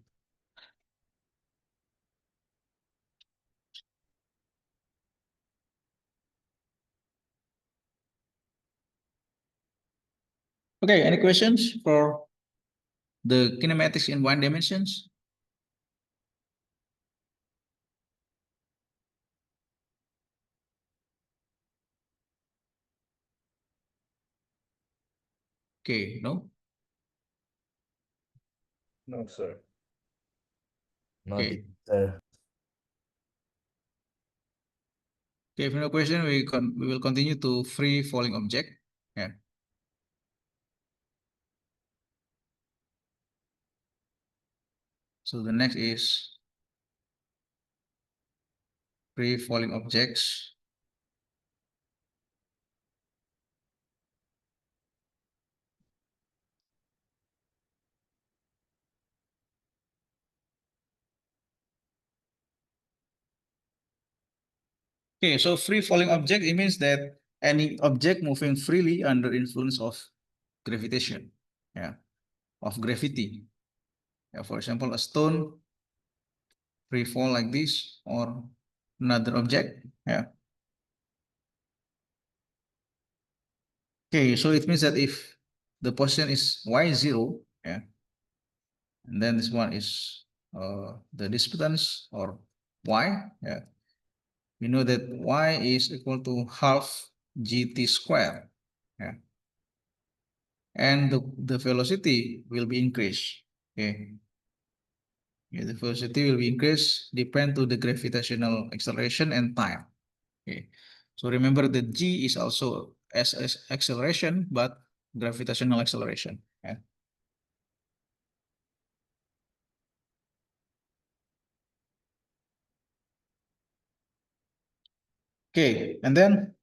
Okay, any questions for the kinematics in 1 dimensions? Okay, no? No, sir. Not Okay. sir. Okay, if no question, we will continue to free falling object. Yeah. So the next is free falling objects. Okay, so free falling object, it means that any object moving freely under influence of gravitation, yeah, of gravity. Yeah, for example, a stone free fall like this, or another object. Yeah. Okay, so it means that if the position is y0, yeah, and then this one is the distance or y, yeah, we know that y is equal to half gt square, yeah, and the velocity will be increased. Okay, yeah, the velocity will be increased depend to the gravitational acceleration and time. Okay, so remember that g is also as acceleration but gravitational acceleration. Yeah. Okay, and then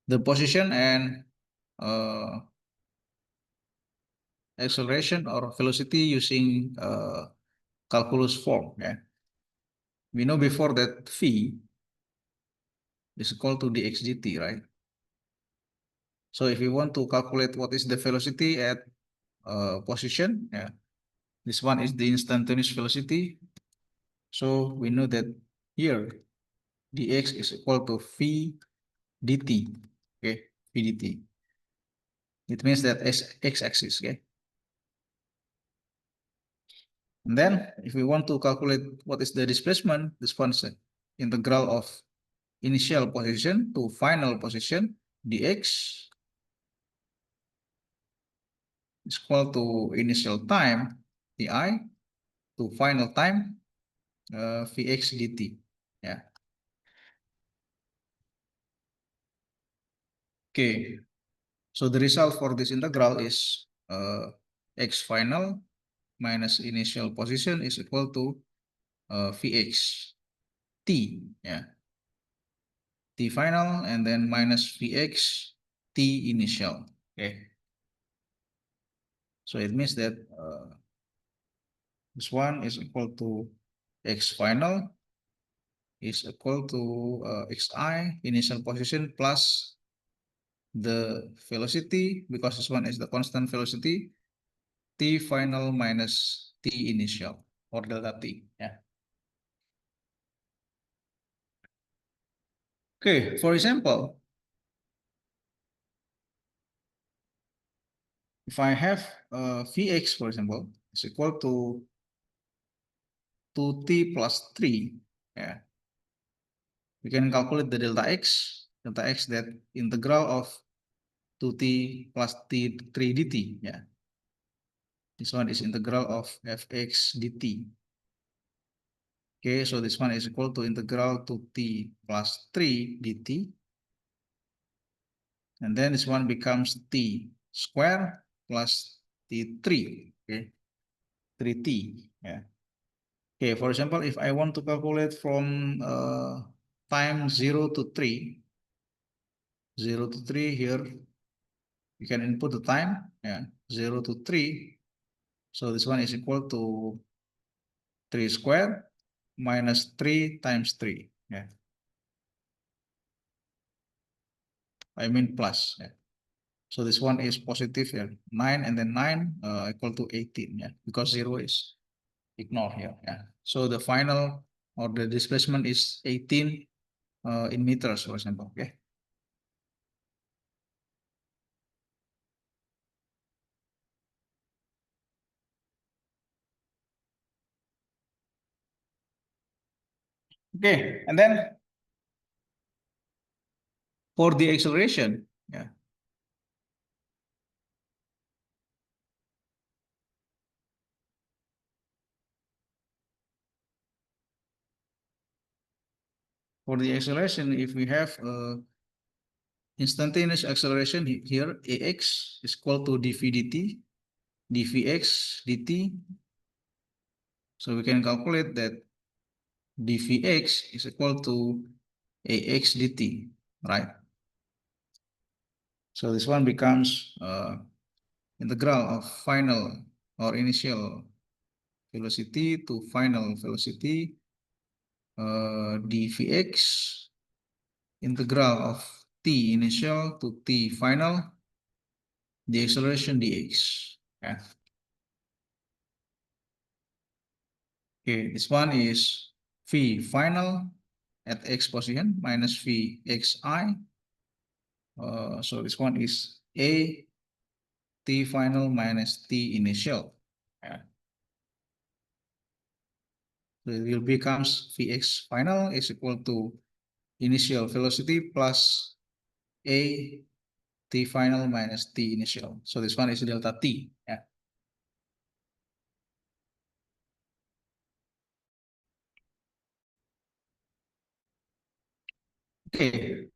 the position and acceleration or velocity using calculus form. Yeah. We know before that v is equal to dx dt, right? So if we want to calculate what is the velocity at position, yeah, this one is the instantaneous velocity. So we know that here dx is equal to v dt. Okay, v dt. It means that x-axis. Okay. And then if we want to calculate what is the displacement, this one is integral of initial position to final position dx is equal to initial time ti to final time vx dt. Yeah. Okay. So the result for this integral is x final minus initial position is equal to vx t. Yeah. T final and then minus Vx T initial. Okay. So it means that this one is equal to X final is equal to Xi initial position plus the velocity, because this one is the constant velocity, T final minus T initial or delta T. Yeah. Okay, for example, if I have Vx, for example, is equal to 2t plus 3, yeah, we can calculate the delta x that integral of 2t plus t 3 dt. Yeah, this one is integral of fx dt. Okay, so this one is equal to integral 2t plus 3 dt, and then this one becomes t square plus t3. Okay, 3t. Yeah. Okay, for example, if I want to calculate from time 0 to 3, 0 to 3 here, you can input the time, yeah, 0 to 3. So this one is equal to 3 squared minus 3 times 3. Yeah, I mean plus. Yeah. So this one is positive here, 9 and then 9 equal to 18. Yeah, because 0 is ignored here. Yeah. So the final or the displacement is 18 in meters, for example. Okay. Okay, and then for the acceleration, yeah, for the acceleration, if we have instantaneous acceleration here, ax is equal to dv dt, dvx dt. So we can calculate that dvx is equal to ax dt, right? So this one becomes integral of final or initial velocity to final velocity dvx integral of t initial to t final the acceleration dx. Yeah. Okay, this one is v final at x position minus v xi. So this one is a t final minus t initial. Yeah. So it will becomes vx final is equal to initial velocity plus a t final minus t initial. So this one is delta t. Yeah. Okay.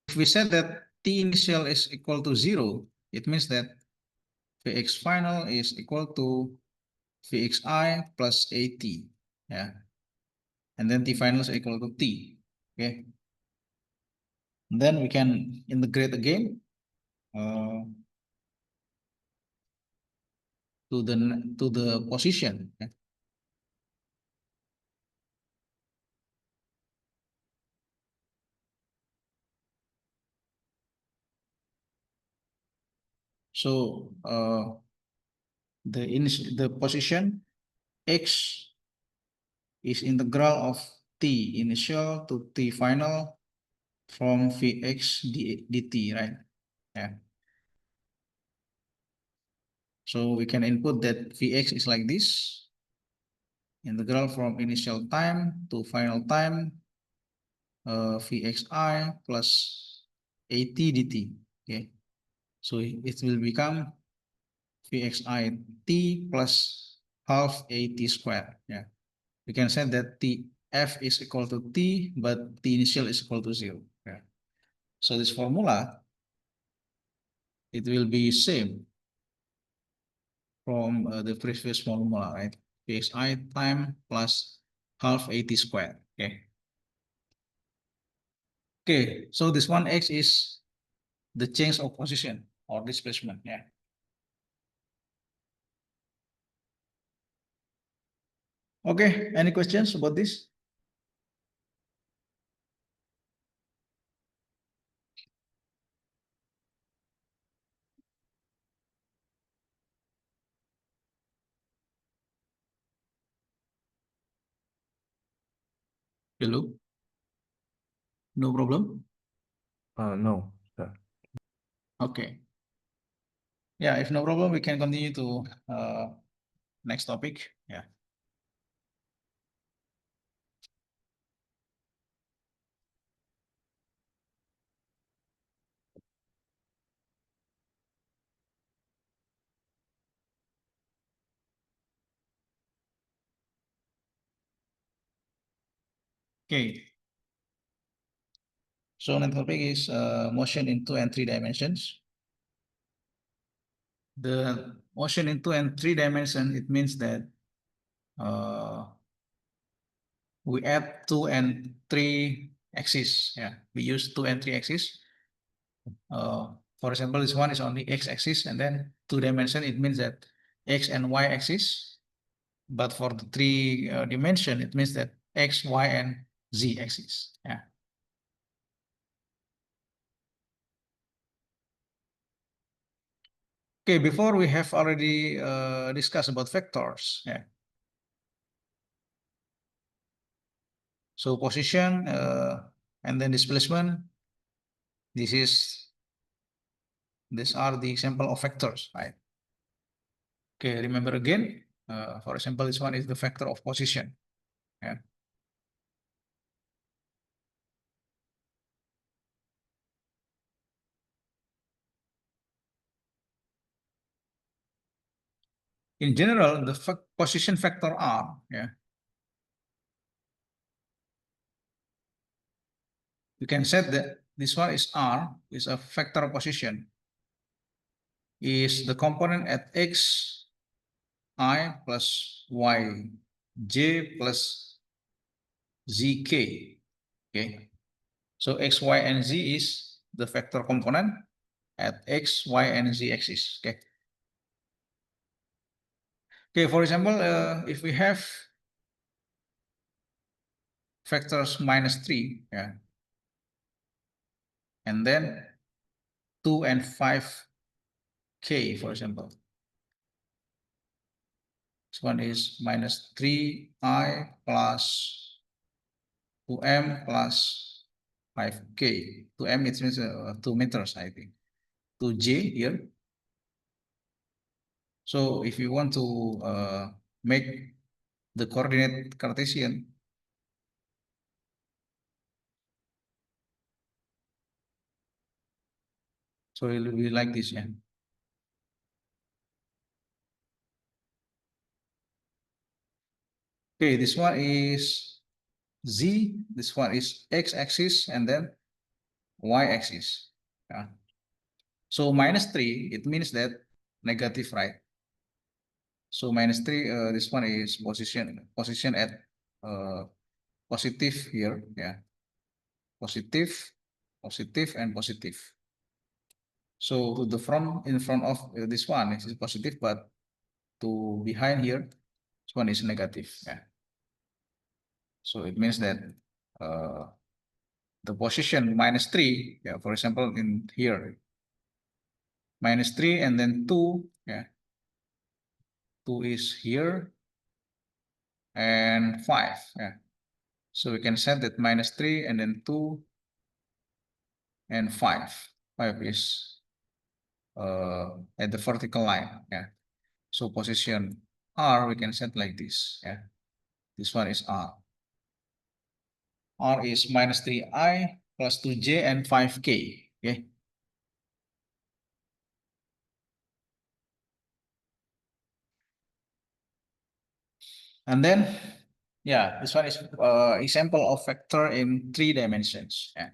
If we said that t initial is equal to 0, it means that vx final is equal to vxi plus at. Yeah. And then t final is equal to t. Okay. And then we can integrate again to the position. Yeah. So the position x is integral of t initial to t final from vx dt, right? Yeah. So we can input that vx is like this, integral from initial time to final time, vxi plus at dt. Okay, so it will become vxi t plus half at squared. Yeah, we can say that t f is equal to t, but t initial is equal to 0. Yeah. So this formula, it will be same from the previous formula, right? Pxi time plus half at squared. Okay. Okay, so this one x is the change of position or displacement. Yeah. Okay, any questions about this? Hello? No problem? No, sir. Okay. Yeah, if no problem, we can continue to next topic. Yeah. Okay. So next topic is motion in 2 and 3 dimensions. The motion in 2 and 3 dimensions, it means that we add 2 and 3 axes. Yeah, we use 2 and 3 axes. For example, this one is only x-axis, and then 2 dimension, it means that x and y axis. But for the 3 dimension, it means that x, y, and z axis. Yeah. Okay, before we have already discussed about vectors. Yeah. So position and then displacement. These are the example of vectors, right? Okay, remember again. For example, this one is the vector of position. Yeah. in general, the position vector R, yeah, you can set that this one is R, is a vector position, is the component at X I plus Y J plus ZK. Okay, so X, Y, and Z is the vector component at X, Y, and Z axis. Okay. Okay, for example, if we have vectors -3, yeah, and then 2 and 5k, for example. This one is -3i plus 2m plus 5k. 2m it means 2 meters, I think. 2j here. So if you want to make the coordinate Cartesian, so it will be like this, yeah. Okay, this one is Z, this one is x-axis, and then y-axis. Yeah. So -3, it means that negative, right? So -3, this one is position at positive here, yeah. Positive, positive, and positive. So to the front, in front of this one is positive, but to behind here, this one is negative, yeah. So it means that the position -3, yeah, for example, in here, -3 and then 2, yeah, 2 is here, and 5, yeah. So we can set that -3 and then 2 and 5. 5 is at the vertical line, yeah. So position R we can set like this, yeah. This one is R. R is -3i plus 2j and 5k, okay. And then, yeah, this one is example of vector in 3 dimensions. Yeah.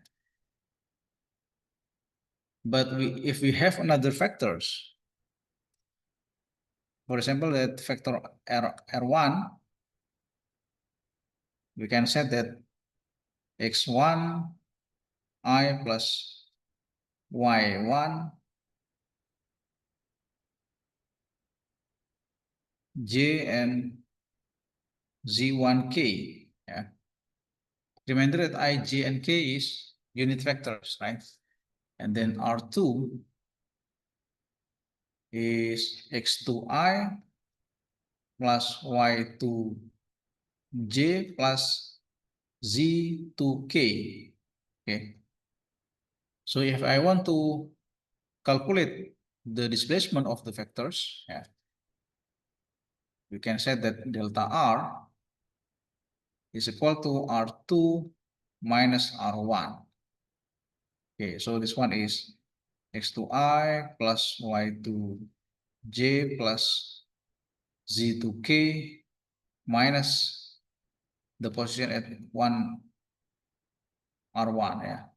But if we have another vectors, for example, that vector R1, we can set that x1 I plus y1 j and z1k. Yeah. Remember that I, j, and k is unit vectors, right? And then R2 is x2i plus y2j plus z2k. Okay. So if I want to calculate the displacement of the vectors, yeah, we can say that delta R is equal to R2 minus R1. Okay, so this one is x2i plus y2j plus z2k minus the position at 1 R1, yeah.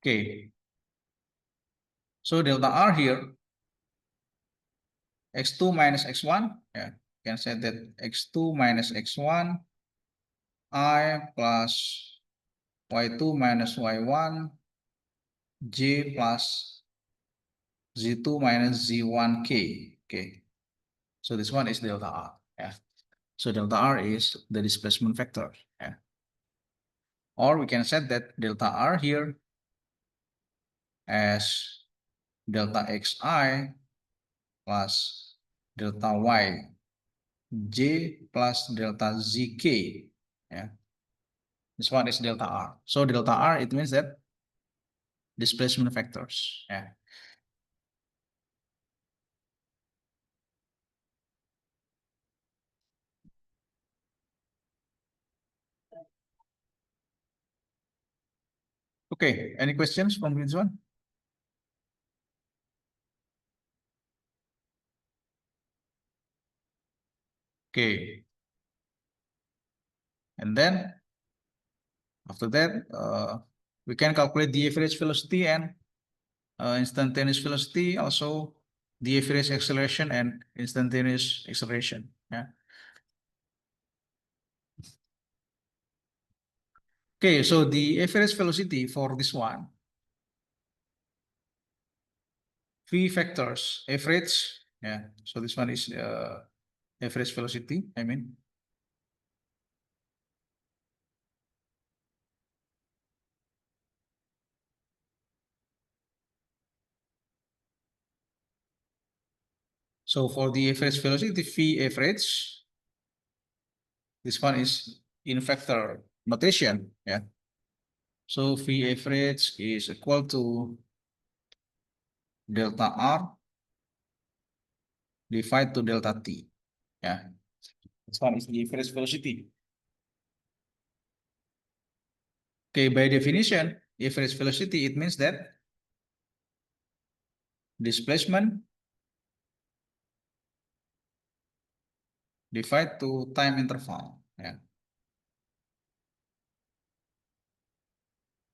Okay. So delta R here, x2 minus x1, yeah, you can say that x2 minus x1 I plus y2 minus y1 j plus z2 minus z1k. Okay, so this one is delta R. Yeah, so delta R is the displacement vector. Yeah, or we can set that delta R here as delta xi plus delta y j plus delta zk. Yeah, this one is delta R. So delta R, it means that displacement vectors. Yeah. Okay, any questions from this one? Okay. And then after that, we can calculate the average velocity and instantaneous velocity, also the average acceleration and instantaneous acceleration. Yeah. Okay, so the average velocity for this one, v vectors average. Yeah. So this one is average velocity. I mean. So for the average velocity, v average, this one is in vector notation. Yeah. So v average is equal to delta R divided to delta T. Yeah. This one is the average velocity. Okay, by definition, average velocity, it means that displacement divided to time interval. Yeah.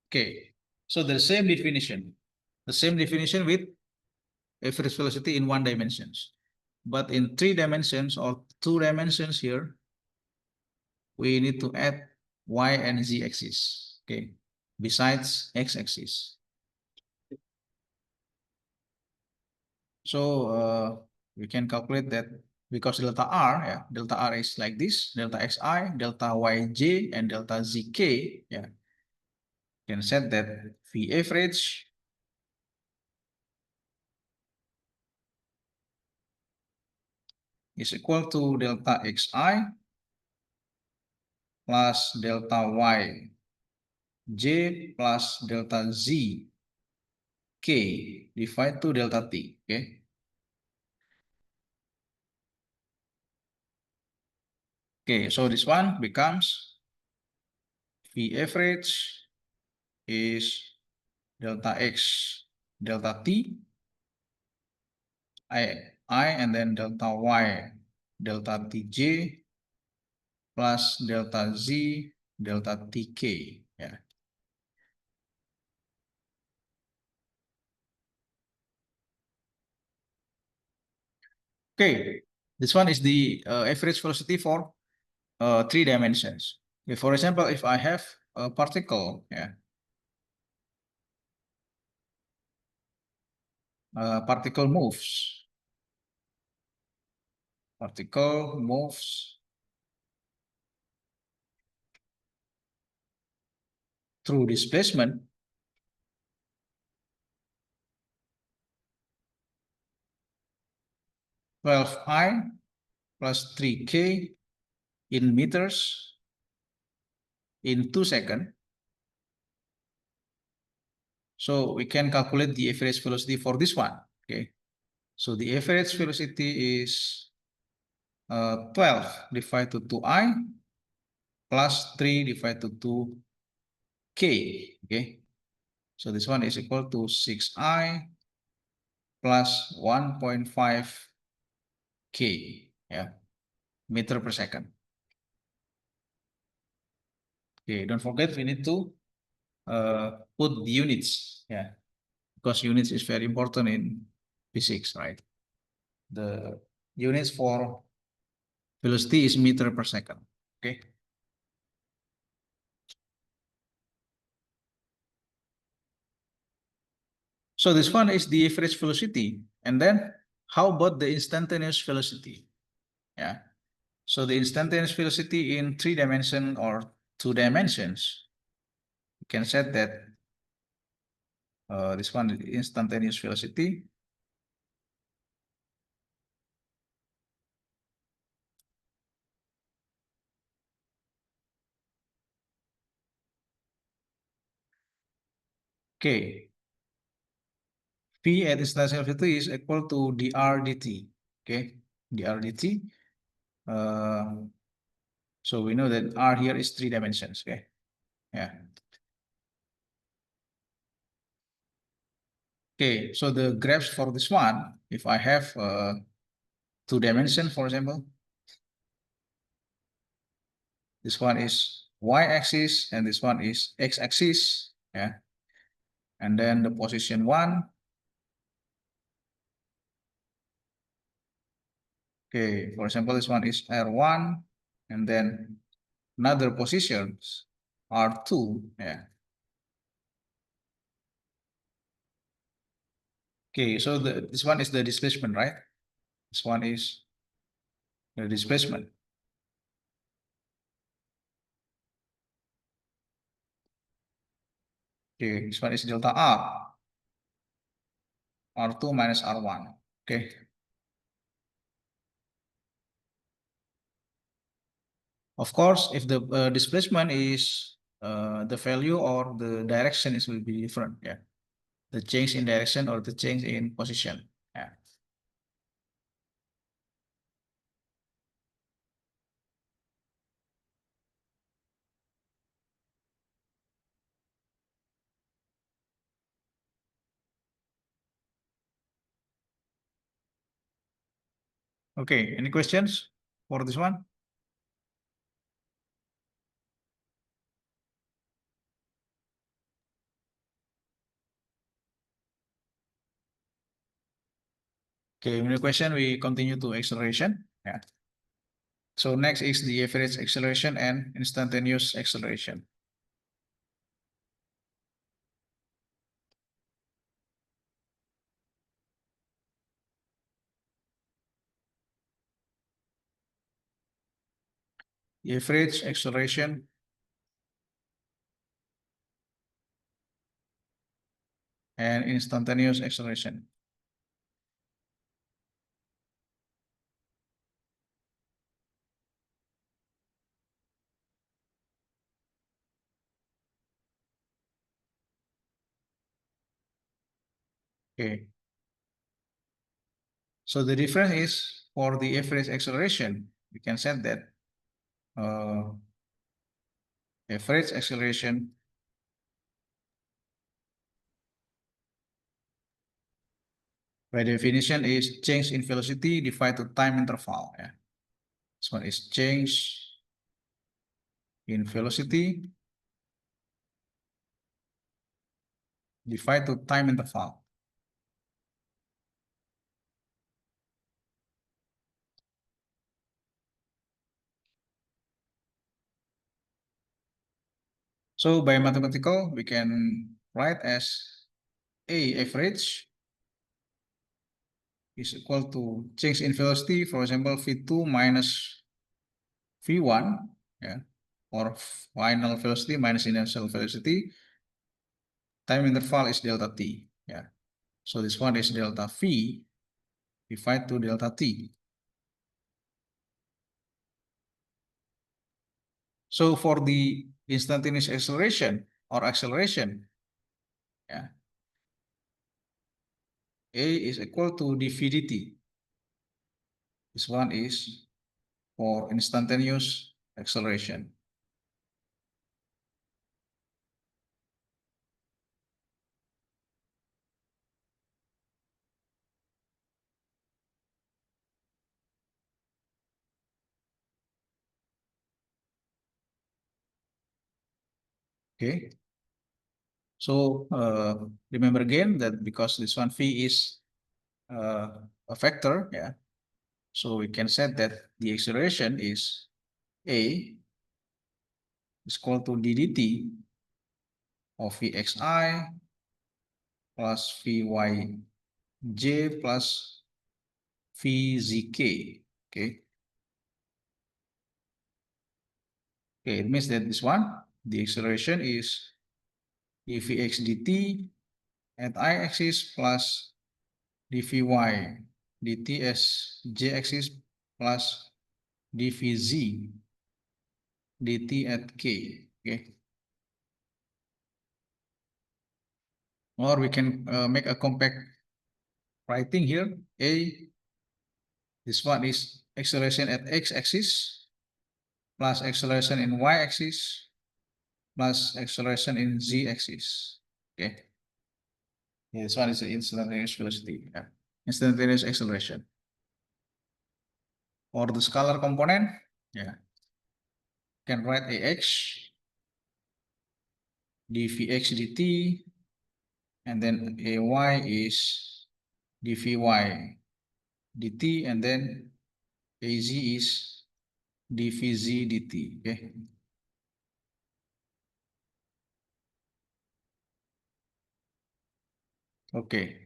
Okay, so the same definition with average velocity in 1 dimensions. But in 3 dimensions or 2 dimensions here, we need to add y and z axis, okay, besides x axis. So we can calculate that because delta r, yeah, delta r is like this, delta xi, delta yj, and delta zk, yeah, can set that v average is equal to delta xi plus delta yj plus delta z k divided to delta t. Okay. Okay, so this one becomes v average is delta x, delta t, I and then delta y, delta tj plus delta z, delta tk. Yeah. Okay, this one is the average velocity for 3 dimensions. Okay, for example, if I have a particle, yeah, particle moves through displacement, I plus 3k in meters in 2 seconds. So we can calculate the average velocity for this one. Okay, so the average velocity is 12 divided to 2i plus 3 divided to 2k. Okay, so this one is equal to 6i plus 1.5 k, yeah, meter per second. Okay, don't forget we need to put the units, yeah, because units is very important in physics, right? The units for velocity is meter per second. Okay. So this one is the average velocity. And then how about the instantaneous velocity? Yeah. So the instantaneous velocity in 3 dimensions or 2 dimensions, you can set that this one is instantaneous velocity. Okay. V at instantaneous velocity is equal to dr dt. Okay, dr dt. So we know that r here is 3 dimensions. Okay, yeah. Okay, so the graphs for this one, if I have 2 dimensions, for example, This one is y-axis, and this one is x-axis. Yeah. And then the position 1. Okay, for example, this one is R1, and then another positions R2. Yeah. Okay, so this one is the displacement, right? This one is the displacement. Okay, this one is delta R. R2 minus R1. Okay. Of course, if the displacement is the value or the direction is will be different. Yeah. The change in direction or the change in position. Yeah. Okay, any questions for this one? Okay, any question, we continue to acceleration. Yeah. So next is the average acceleration and instantaneous acceleration. The average acceleration and instantaneous acceleration. Okay. So the difference is for the average acceleration, we can say that average acceleration by definition is change in velocity divided to time interval. Yeah. This one is change in velocity divided to time interval. So by mathematical, we can write as A average is equal to change in velocity, for example, V2 minus V1, yeah, or final velocity minus initial velocity. Time interval is delta t. Yeah. So this one is delta V divided to delta t. So for the instantaneous acceleration or acceleration, yeah, A is equal to dv dt. This one is for instantaneous acceleration. Okay. So remember again that because this one V is a vector, yeah. So we can say that the acceleration is A is equal to ddt of Vxi plus Vyj plus Vzk. Okay. Okay, it means that this one, the acceleration is dvx dt at y-axis plus dvy dt as j-axis plus dvz dt at k. Okay. Or we can make a compact writing here. This one is acceleration at x-axis plus acceleration in y-axis plus acceleration in z-axis. Okay. Yeah, this one is the instantaneous velocity. Yeah. Instantaneous acceleration. Or the scalar component. Yeah. can write AX, dvx dt, and then AY is dvy dt, and then AZ is dvz dt. Okay. Okay.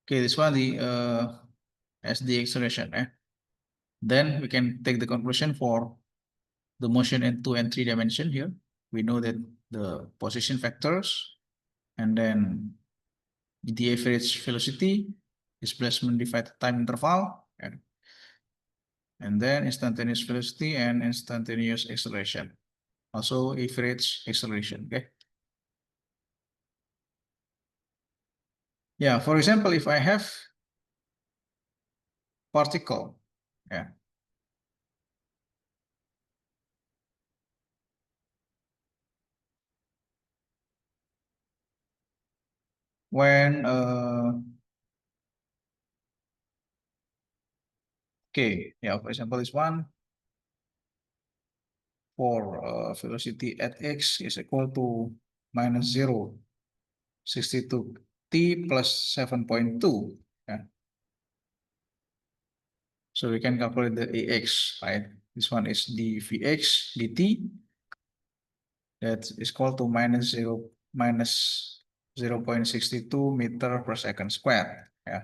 Okay, this one as the acceleration. Then we can take the conclusion for the motion in 2 and 3 dimension here. We know that the position vectors, and then the average velocity, displacement divided time interval, and then instantaneous velocity and instantaneous acceleration. Also average acceleration. Okay. Yeah, for example, if I have particle, yeah, when okay, yeah, for example, this one for velocity at x is equal to minus 0.62 t plus 7.2. Yeah. So we can calculate the AX, right? This one is the Vx dt, that is equal to minus 0.62 meter per second squared. Yeah.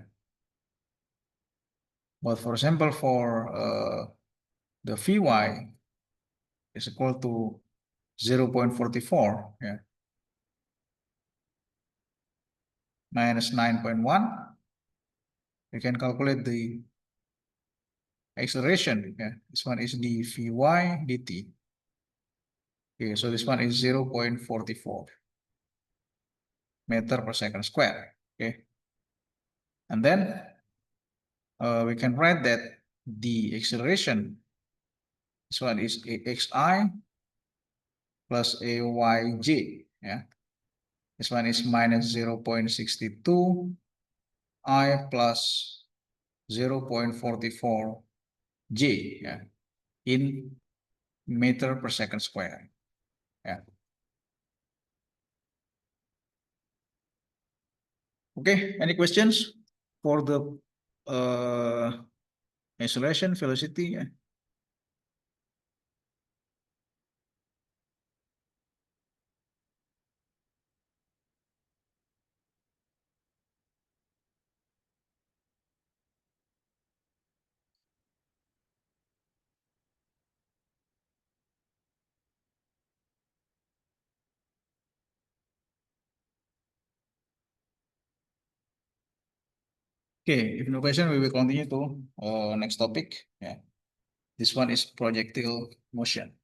But for example, for the Vy is equal to 0.44, yeah, minus 9.1. We can calculate the acceleration. Yeah, this one is the Vy dt. Okay, so this one is 0.44 meter per second square. Okay, and then we can write that the acceleration, this one is axi plus ayj. Yeah, this one is minus 0.62 I plus 0.44 j. Yeah, in meter per second square. Yeah. Okay, any questions for the acceleration, velocity? Yeah. Okay, if no question, we will continue to next topic. Yeah, this one is projectile motion.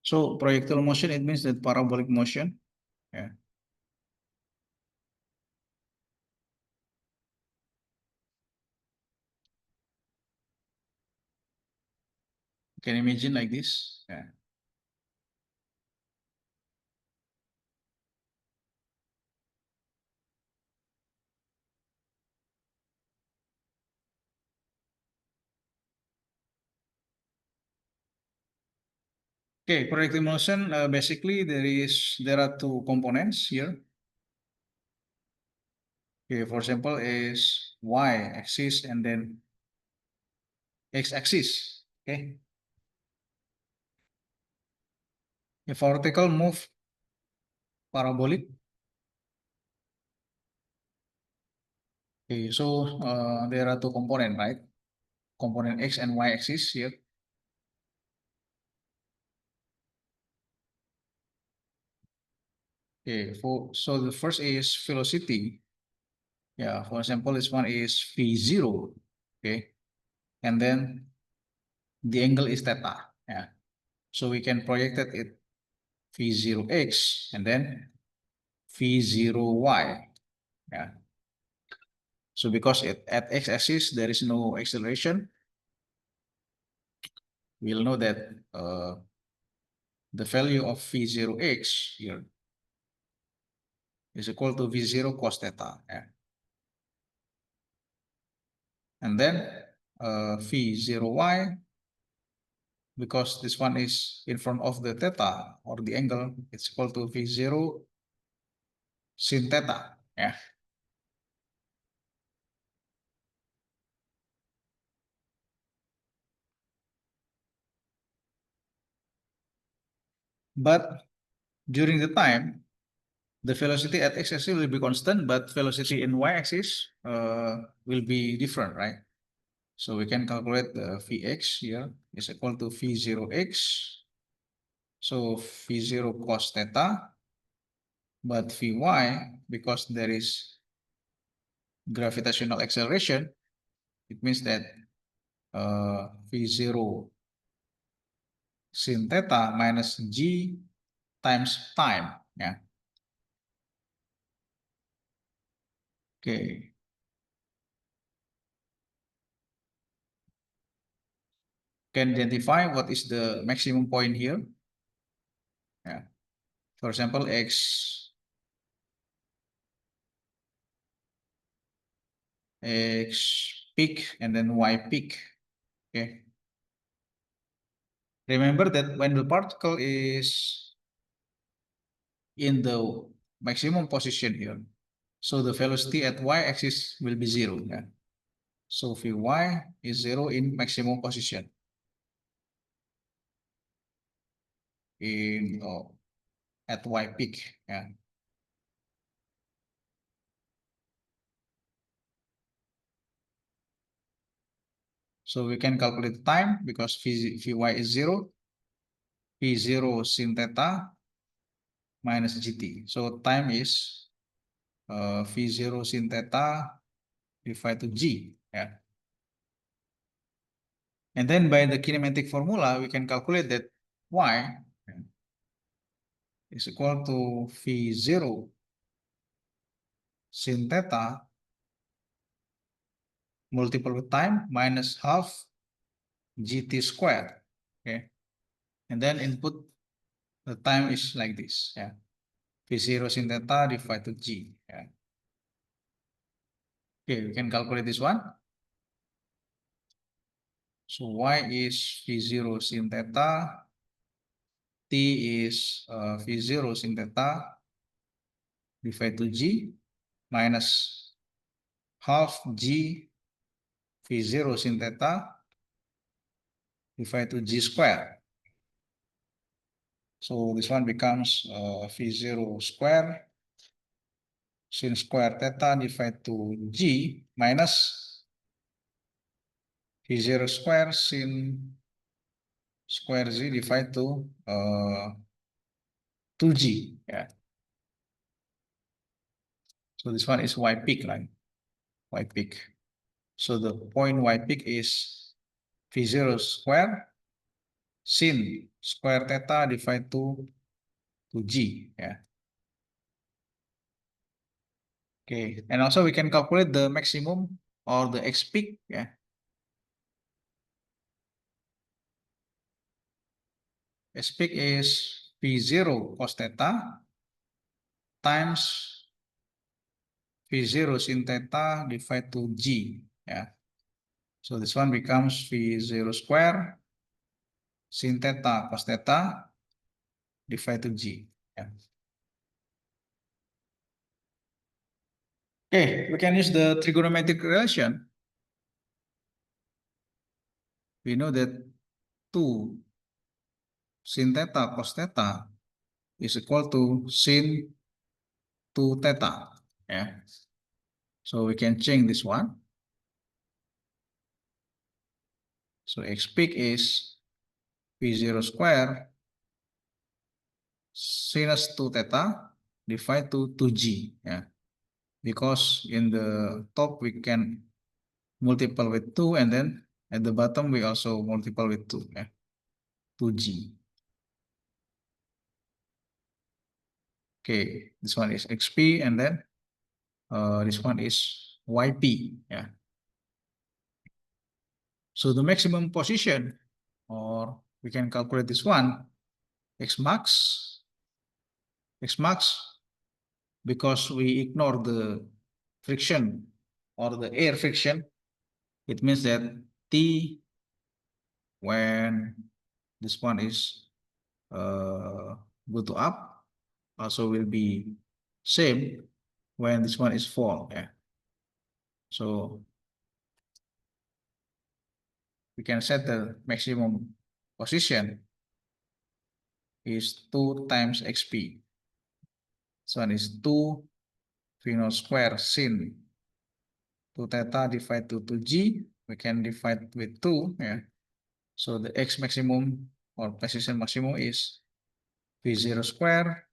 So projectile motion, it means that parabolic motion. Yeah. You can imagine like this. Yeah. Okay, projectile motion, basically there are two components here. Okay, for example, is y-axis and then x-axis. Okay, a vertical move parabolic. Okay, so there are two components, right? Component x and y-axis here. Okay, so the first is velocity. Yeah, for example, this one is V0, okay, and then the angle is theta. Yeah, so we can project it V0x and then V0y. Yeah. So because at x-axis there is no acceleration, we'll know that the value of V0x here is equal to V0 cos theta. Yeah. And then V0y, because this one is in front of the theta or the angle, it's equal to V0 sin theta. Yeah. But during the time, the velocity at x-axis will be constant, but velocity in y-axis will be different, right? So we can calculate the Vx here is equal to V0x. So V0 cos theta, but Vy, because there is gravitational acceleration, it means that V0 sin theta minus g times time. Yeah. Okay. Can identify what is the maximum point here. Yeah. For example, x peak and then y peak. Okay. Remember that when the particle is in the maximum position here, so the velocity at y-axis will be 0. Yeah. So Vy is 0 in maximum position. In at y peak. Yeah. So we can calculate time because Vy is 0. V0 sin theta minus gt. So time is V0 sin theta divided to g. Yeah. And then by the kinematic formula, we can calculate that y is equal to V0 sin theta multiple with time minus half gt squared. Okay. And then input the time is like this. Yeah. V0 sin theta divided to g. Yeah. Okay, we can calculate this one. So y is V0 sin theta, t is V0 sin theta divided to g minus half g V0 sin theta divided to g square. So this one becomes V0 square sin square theta divided to g minus V0 square sin square z divided to 2g. Yeah. So this one is y peak, right? Y peak. So the point y peak is V0 square sin square theta divided to g. Yeah. Okay. And also we can calculate the maximum or the x peak. Yeah. X peak is V0 cos theta times V0 sin theta divided to g. Yeah. So this one becomes V0 square sin theta cos theta divided to g. Yeah. Okay, we can use the trigonometric relation. We know that 2 sin theta cos theta is equal to sin 2 theta. Yeah. So we can change this one. So x peak is V0 square sinus 2 theta divided to 2g. Yeah. because in the top we can multiple with 2, and then at the bottom we also multiple with 2, 2g. Okay, this one is xp, and then this one is yp. So the maximum position, or we can calculate this one, x max, because we ignore the friction or the air friction, it means that T, when this one is go to up, also will be same when this one is fall. So we can set the maximum position is 2 times xp. This one is 2 v naught square sin 2 theta divided to 2g. We can divide with 2. So the x maximum or position maximum is v0 square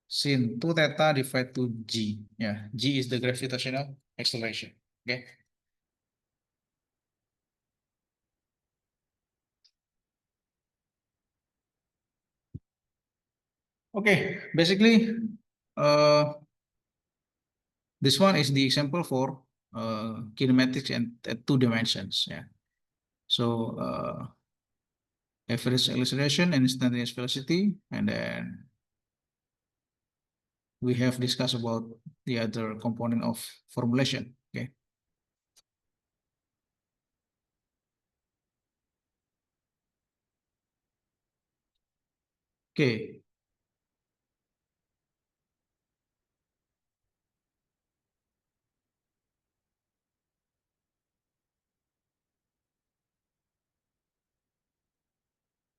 sin 2 theta divided to g. G is the gravitational acceleration. Okay. Okay, basically, this one is the example for kinematics and at 2 dimensions. So average acceleration and instantaneous velocity, and then we have discussed about the other component of formulation. Okay. Okay.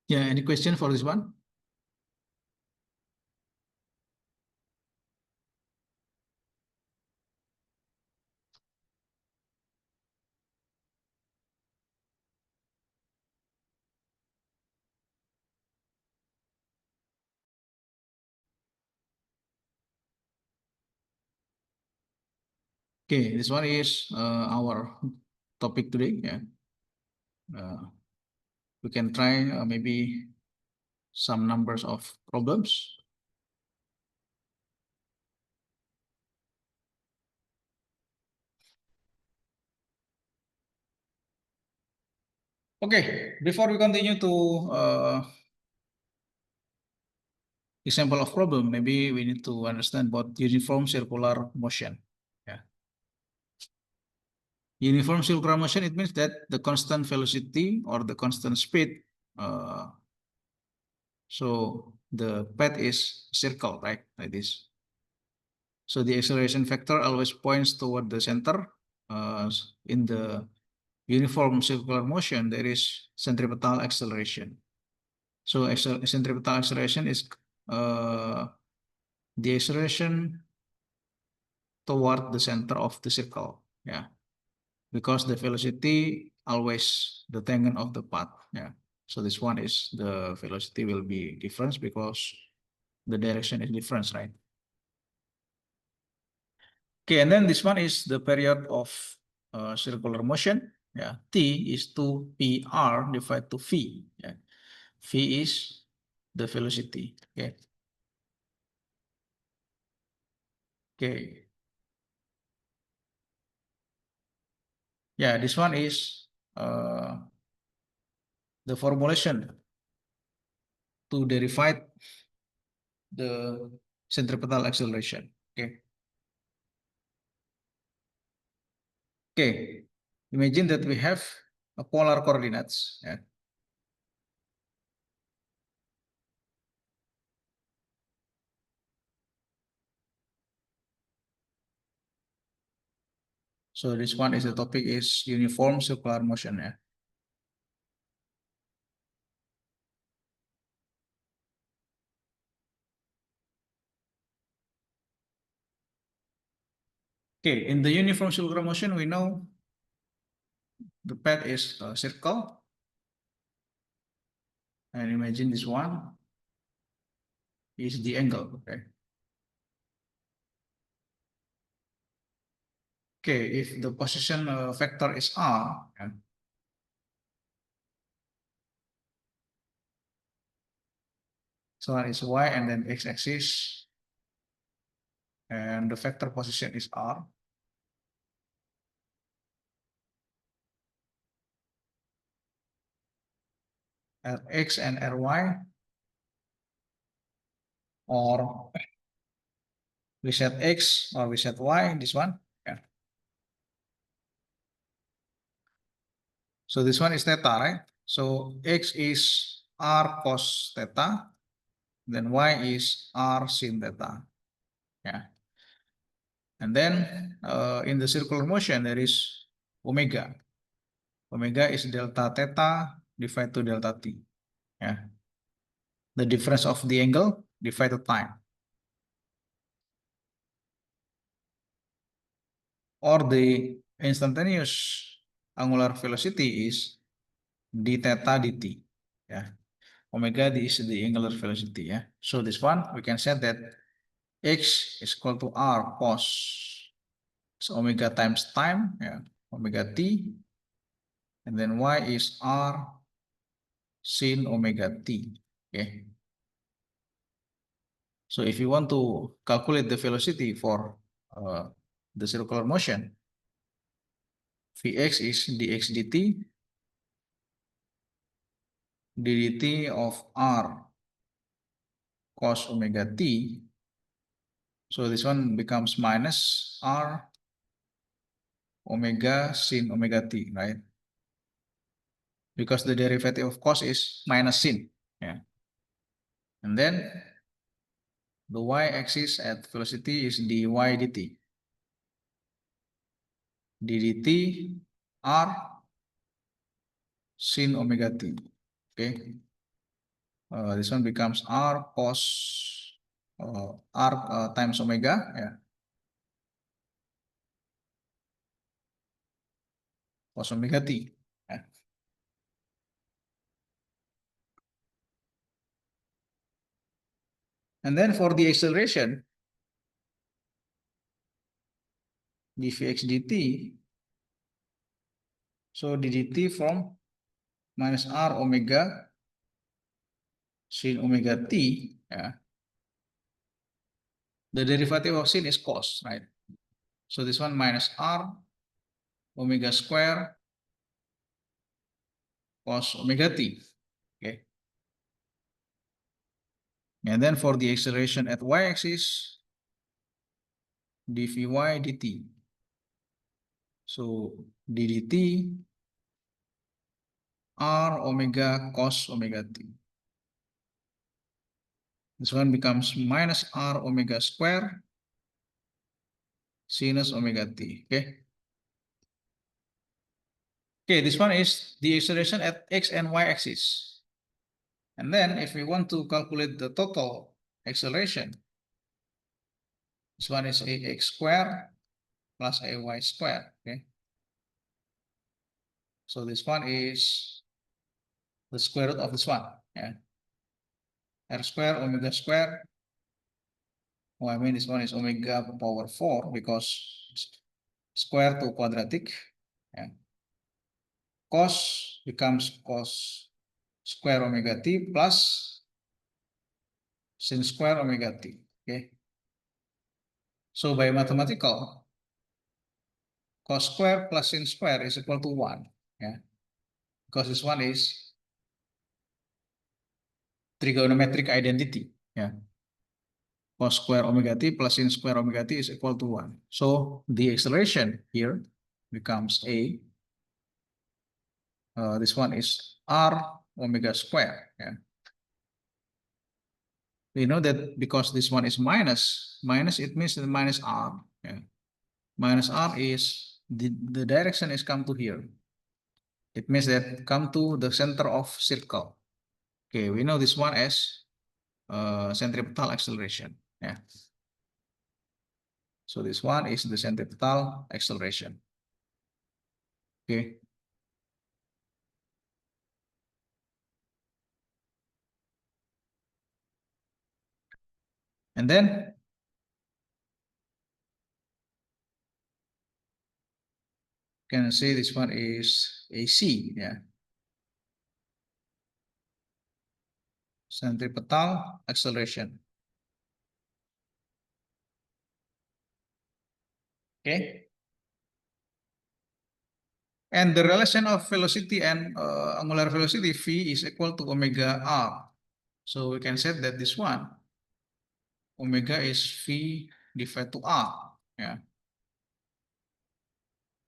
Yeah, any question for this one? Okay, this one is our topic today. We can try maybe some numbers of problems. Okay, before we continue to example of problem, maybe we need to understand about uniform circular motion. Uniform circular motion, it means that the constant velocity or the constant speed, so the path is circle, right, like this. So the acceleration vector always points toward the center. In the uniform circular motion, there is centripetal acceleration. So centripetal acceleration is the acceleration toward the center of the circle. Because the velocity always the tangent of the path. So this one is the velocity will be different because the direction is different, right? Okay, and then this one is the period of circular motion. T is 2pr divided to v. V is the velocity. Okay. Yeah, this one is the formulation to derive the centripetal acceleration. Okay. Imagine that we have a polar coordinates. So this one is the topic is uniform circular motion. Okay, in the uniform circular motion, we know the path is a circle. And imagine this one is the angle. Okay. Okay, if the position vector is r, so is y and then x-axis, and the vector position is r. Rx and ry, or we set x or we set y, this one. Yeah. So this one is theta, right? So x is r cos theta, then y is r sin theta. Yeah. And then in the circular motion, there is omega. Omega is delta theta divided to delta t. Yeah. The difference of the angle divided time. Or the instantaneous angular velocity is d theta dt. Yeah. Omega is the angular velocity. Yeah. So this one we can say that x is equal to r cos omega times time, yeah, omega t, and then y is r sin omega t. Okay. So if you want to calculate the velocity for the circular motion, Vx is dx dt, ddt of r cos omega t. So this one becomes minus r omega sin omega t, right? Because the derivative of cos is minus sin. Yeah. And then the y-axis at velocity is dy dt. ddt r sin omega t. Okay. This one becomes r cos r times omega. Yeah. Cos omega t. Yeah. And then for the acceleration, dvx dt, so ddt from minus r omega sin omega t, yeah. The derivative of sin is cos, right? So this one minus r omega square cos omega t. Okay. And then for the acceleration at y-axis, dvy dt. So ddt r omega cos omega t. This one becomes minus r omega square sinus omega t. Okay. Okay, this one is the acceleration at x and y axis. And then if we want to calculate the total acceleration, this one is ax square plus ay square. Okay. So this one is the square root of this one. Yeah. R square omega square. Oh, I mean this one is omega power 4 because square to quadratic. Yeah. Cos becomes cos square omega t plus sin square omega t. Okay. So by mathematical, cos square plus sin square is equal to 1. Yeah. Because this one is trigonometric identity. Yeah. Cos square omega t plus sin square omega t is equal to 1. So the acceleration here becomes a, this one is r omega square. Yeah. We know that because this one is minus, it means that minus r. Yeah. Minus r is the direction is come to here. It means that come to the center of circle. Okay, we know this one as centripetal acceleration. Yeah. So this one is the centripetal acceleration. Okay. And then Can say this one is AC, yeah. Centripetal acceleration. Okay. And the relation of velocity and angular velocity V is equal to omega R. So we can say that this one, omega is V divided to R. Yeah.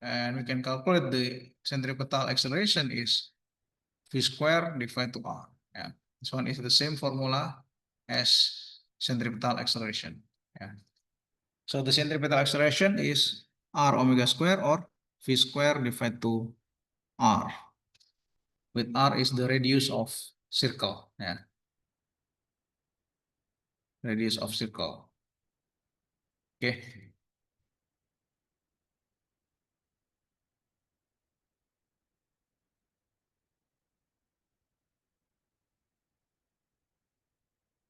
And we can calculate the centripetal acceleration is V square divided to R. Yeah. This one is the same formula as centripetal acceleration. Yeah. So the centripetal acceleration is R omega square or V square divided to R. With R is the radius of circle. Yeah. Radius of circle. Okay.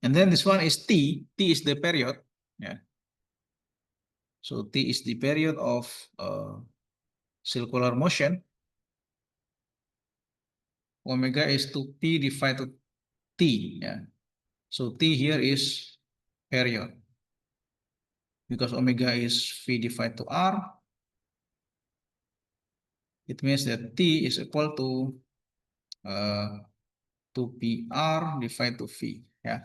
And then this one is T. T is the period. Yeah. So T is the period of circular motion. Omega is to P divided to T. Yeah. So T here is period. Because omega is V divided to R, it means that T is equal to 2PR divided to V. Yeah.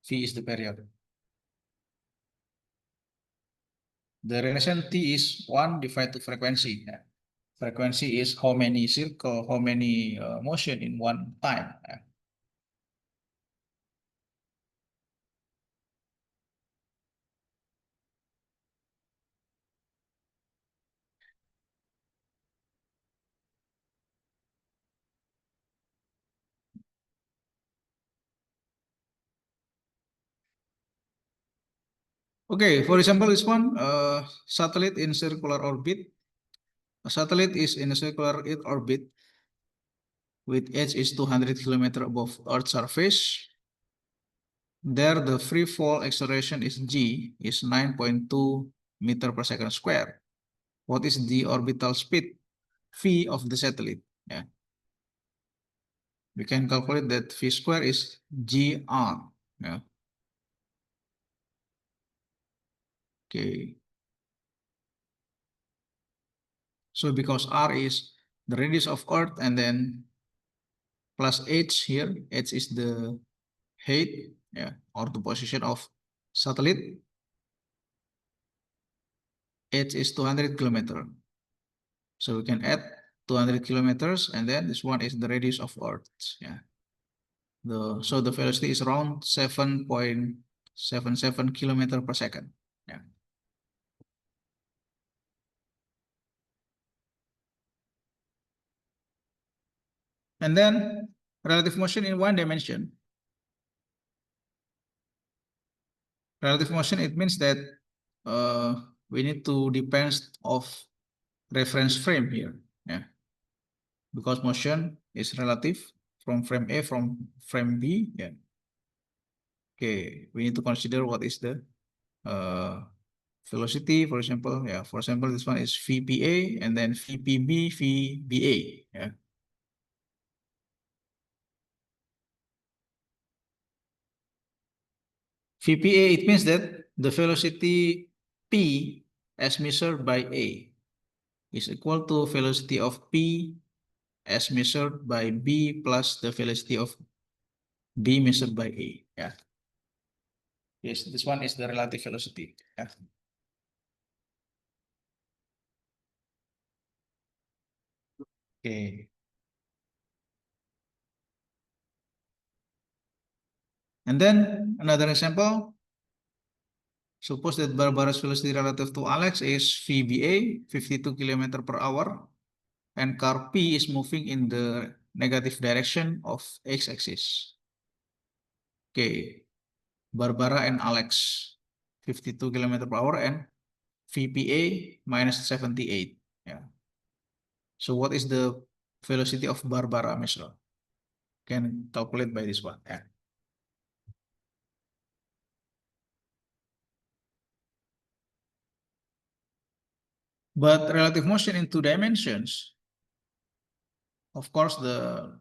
V is the period. The relation T is 1 divided to frequency. Yeah. Frequency is how many circle, how many motion in one time. Yeah. Okay, for example, this one satellite in circular orbit. A satellite is in a circular orbit with edge is 200 km above Earth's surface. There, the free fall acceleration is g is 9.2 meter per second square. What is the orbital speed v of the satellite? Yeah, we can calculate that v square is gr. Yeah. Okay. So because r is the radius of Earth and then plus h here, h is the height, yeah, or the position of satellite. H is 200 kilometer. So we can add 200 kilometers, and then this one is the radius of Earth. Yeah. So the velocity is around 7.77 kilometer per second. Yeah. And then relative motion in one dimension. Relative motion, it means that we need to depend of reference frame here. Yeah. Because motion is relative from frame A from frame B. Yeah. Okay, we need to consider what is the velocity, for example. Yeah, for example, this one is VPA and then VPB, VBA. Yeah. VPA, it means that the velocity P as measured by A is equal to velocity of P as measured by B plus the velocity of B measured by A. Yeah. Yes, this one is the relative velocity. Yeah. Okay. And then another example. Suppose that Barbara's velocity relative to Alex is VBA, 52 km per hour, and car P is moving in the negative direction of x-axis. Okay, Barbara and Alex, 52 km per hour, and VPA minus 78. Yeah. So what is the velocity of Barbara measure? Can calculate by this one. Yeah. But relative motion in 2 dimensions, of course, the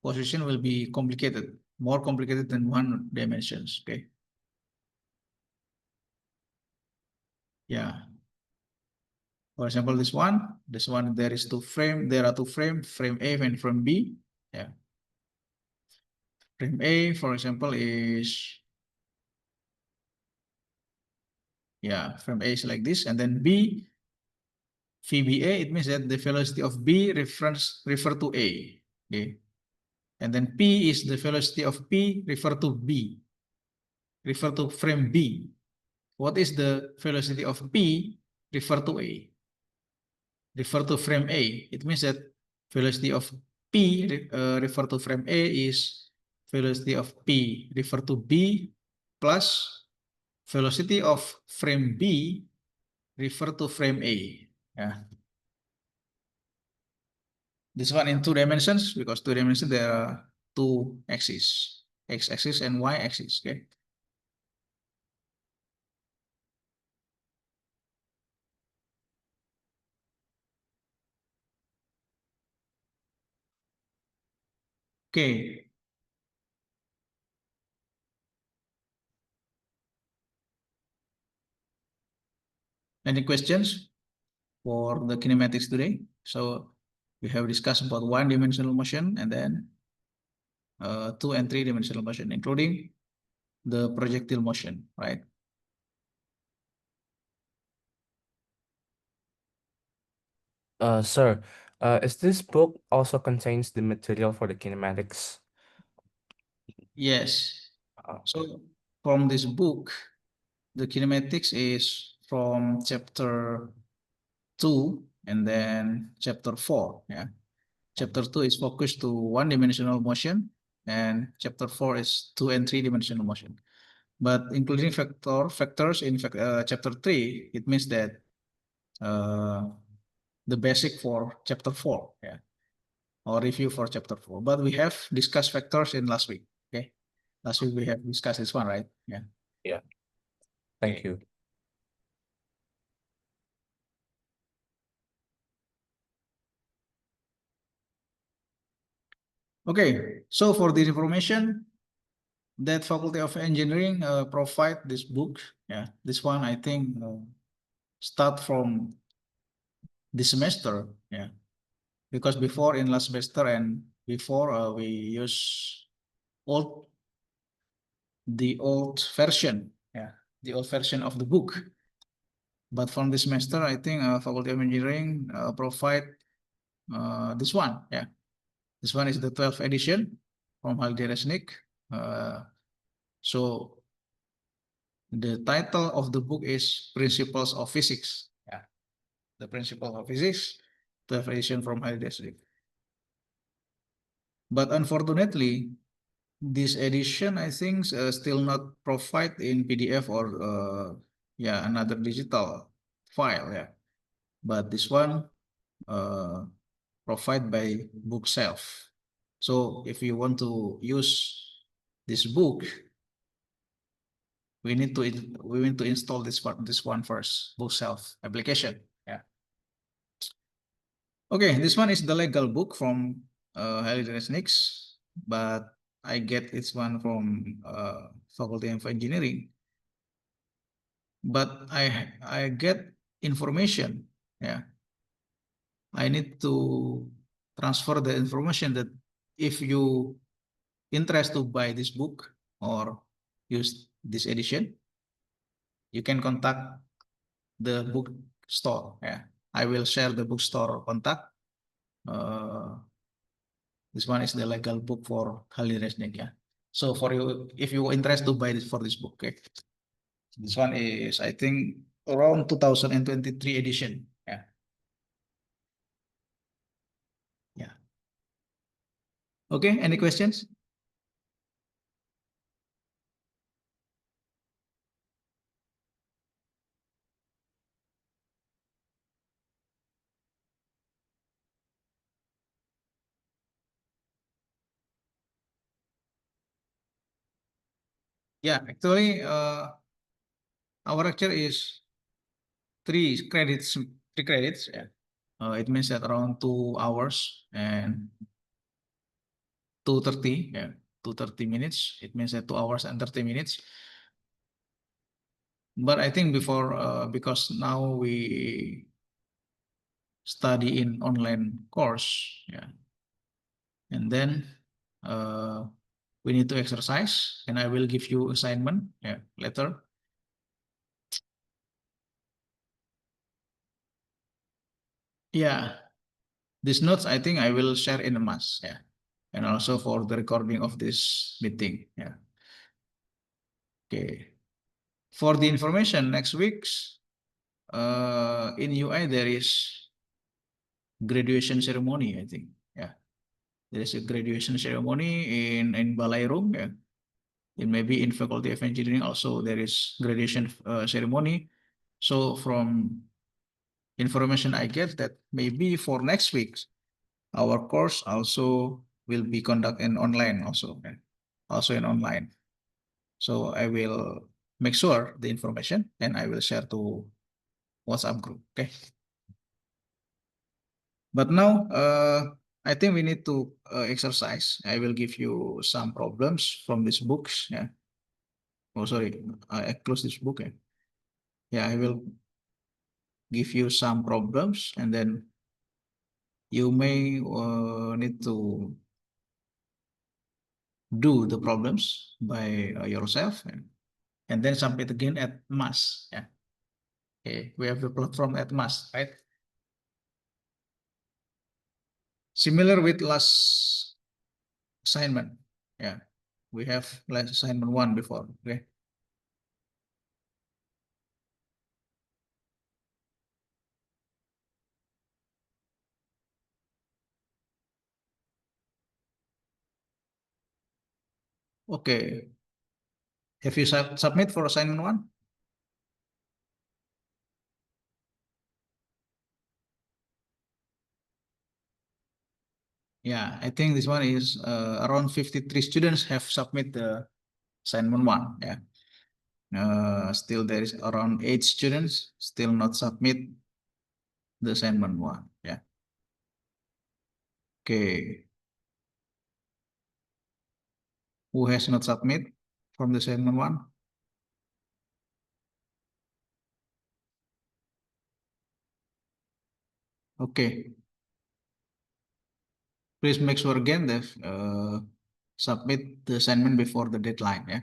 position will be complicated, more complicated than 1 dimensions. Okay. Yeah. For example, this one, there is there are two frame A and frame B. Yeah. Frame A, for example, is, yeah, frame A is like this, and then B, VBA, it means that the velocity of B refer to A. Okay. And then P is the velocity of P refer to B, refer to frame B. What is the velocity of P refer to A? Refer to frame A. It means that velocity of P refer to frame A is velocity of P refer to B plus velocity of frame B refer to frame A. Yeah. This one in 2 dimensions, because 2 dimensions there are 2 axes, x-axis and y-axis. Okay. Okay. Any questions for the kinematics today? So we have discussed about 1-dimensional motion and then 2 and 3-dimensional motion, including the projectile motion, right? Sir, is this book also contains the material for the kinematics? Yes. Okay. So from this book, the kinematics is from chapter 2 and then chapter 4. Yeah. Chapter 2 is focused to 1-dimensional motion, and chapter 4 is 2 and 3-dimensional motion. But including factors in chapter 3, it means that the basic for chapter 4, yeah, or review for chapter 4. But we have discussed factors in last week. Okay, last week we have discussed this one, right? Yeah. Yeah. Thank you. Okay, so for this information, that Faculty of Engineering provide this book. Yeah, this one I think start from this semester. Yeah, because before in last semester and before we use the old version. Yeah, the old version of the book. But from this semester, I think Faculty of Engineering provide this one. Yeah, this one is the 12th edition from Halide Resnik. So the title of the book is Principles of Physics. Yeah, the Principles of Physics, 12th edition from Halide Resnik. But unfortunately, this edition I think still not provide in PDF or yeah, another digital file. Yeah, but this one provided by Bookshelf. So if you want to use this book, we need to install this one first, Bookshelf application. Yeah. Okay, this one is the legal book from Halide Resnik, but I get this one from Faculty of Engineering. But I get information. Yeah, I need to transfer the information that if you interest to buy this book or use this edition, you can contact the bookstore. Yeah, I will share the bookstore contact. This one is the legal book for Halide Resnik. Yeah. So for you, if you interest to buy this for this book, okay. This one is I think around 2023 edition. Yeah. Yeah. Okay. Any questions? Yeah, actually, our lecture is 3 credits, yeah. It means that around 2 hours and 2:30, yeah, 2:30 minutes. It means that 2 hours and 30 minutes. But I think before, because now we study in online course, yeah, and then we need to exercise, and I will give you assignment, yeah, later. Yeah, these notes I think I will share in the mass, yeah, and also for the recording of this meeting, yeah. Okay. For the information next week's in UI there is graduation ceremony, I think, yeah. There is a graduation ceremony in Balai Room, yeah. It may be in Faculty of Engineering also there is graduation ceremony. So from information I get that maybe for next week, our course also will be conducted in online also, yeah. Also in online. So I will make sure the information and I will share to WhatsApp group, okay? But now, I think we need to exercise. I will give you some problems from these books. Yeah. Oh, sorry. I close this book. Yeah. Yeah, I will give you some problems, and then you may need to do the problems by yourself, and then submit again at mass. Yeah. Okay. We have the platform at mass, right? Similar with last assignment. Yeah. We have last assignment 1 before. Okay. Okay. Have you submit for assignment 1? Yeah, I think this one is around 53 students have submit the assignment 1. Yeah. Still there is around 8 students still not submit the assignment 1. Yeah. Okay. Who has not submit from the assignment 1? Okay. Please make sure again that submit the assignment before the deadline. Yeah.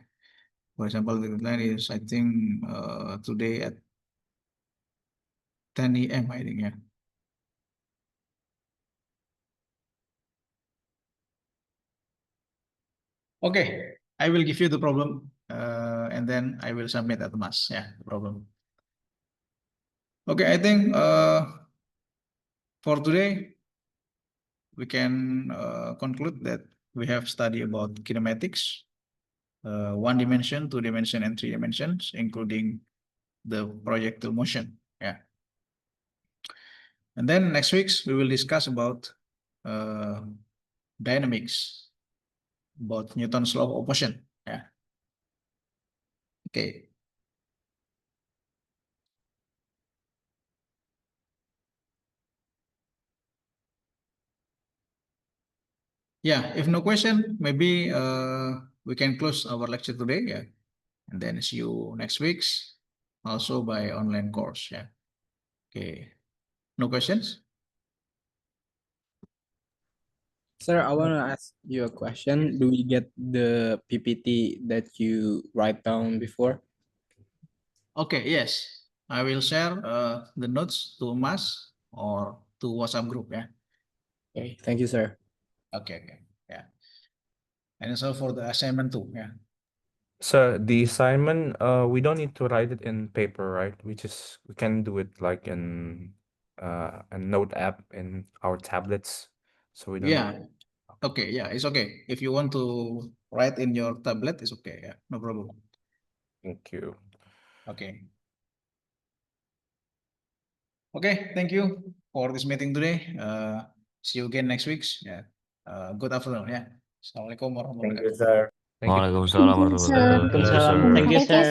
For example, the deadline is I think today at 10 AM, I think. Yeah. Okay, I will give you the problem, and then I will submit at the mass. Yeah, the problem. Okay, I think for today we can conclude that we have studied about kinematics, 1 dimension, 2 dimension, and 3 dimensions, including the projectile motion. Yeah, and then next week we will discuss about dynamics, about Newton's law of motion. Yeah. Okay. Yeah, if no question, maybe we can close our lecture today. Yeah, and then see you next week's also by online course. Yeah. Okay. No questions? Sir, I want to ask you a question. Do we get the PPT that you write down before? Okay. Yes, I will share the notes to Mas or to WhatsApp group. Yeah. Okay, thank you, sir. Okay. Okay. Yeah. And also for the assignment too. Yeah. So the assignment, we don't need to write it in paper, right? We can do it like in a note app in our tablets. So we don't. Yeah. Okay. Yeah, it's okay. If you want to write in your tablet, it's okay. Yeah, no problem. Thank you. Okay. Okay, thank you for this meeting today. See you again next week. Yeah. Good afternoon. Yeah. Assalamualaikum warahmatullahi wabarakatuh. sir. Thank you. Waalaikumsalam warahmatullahi wabarakatuh, sir. Thank you, sir.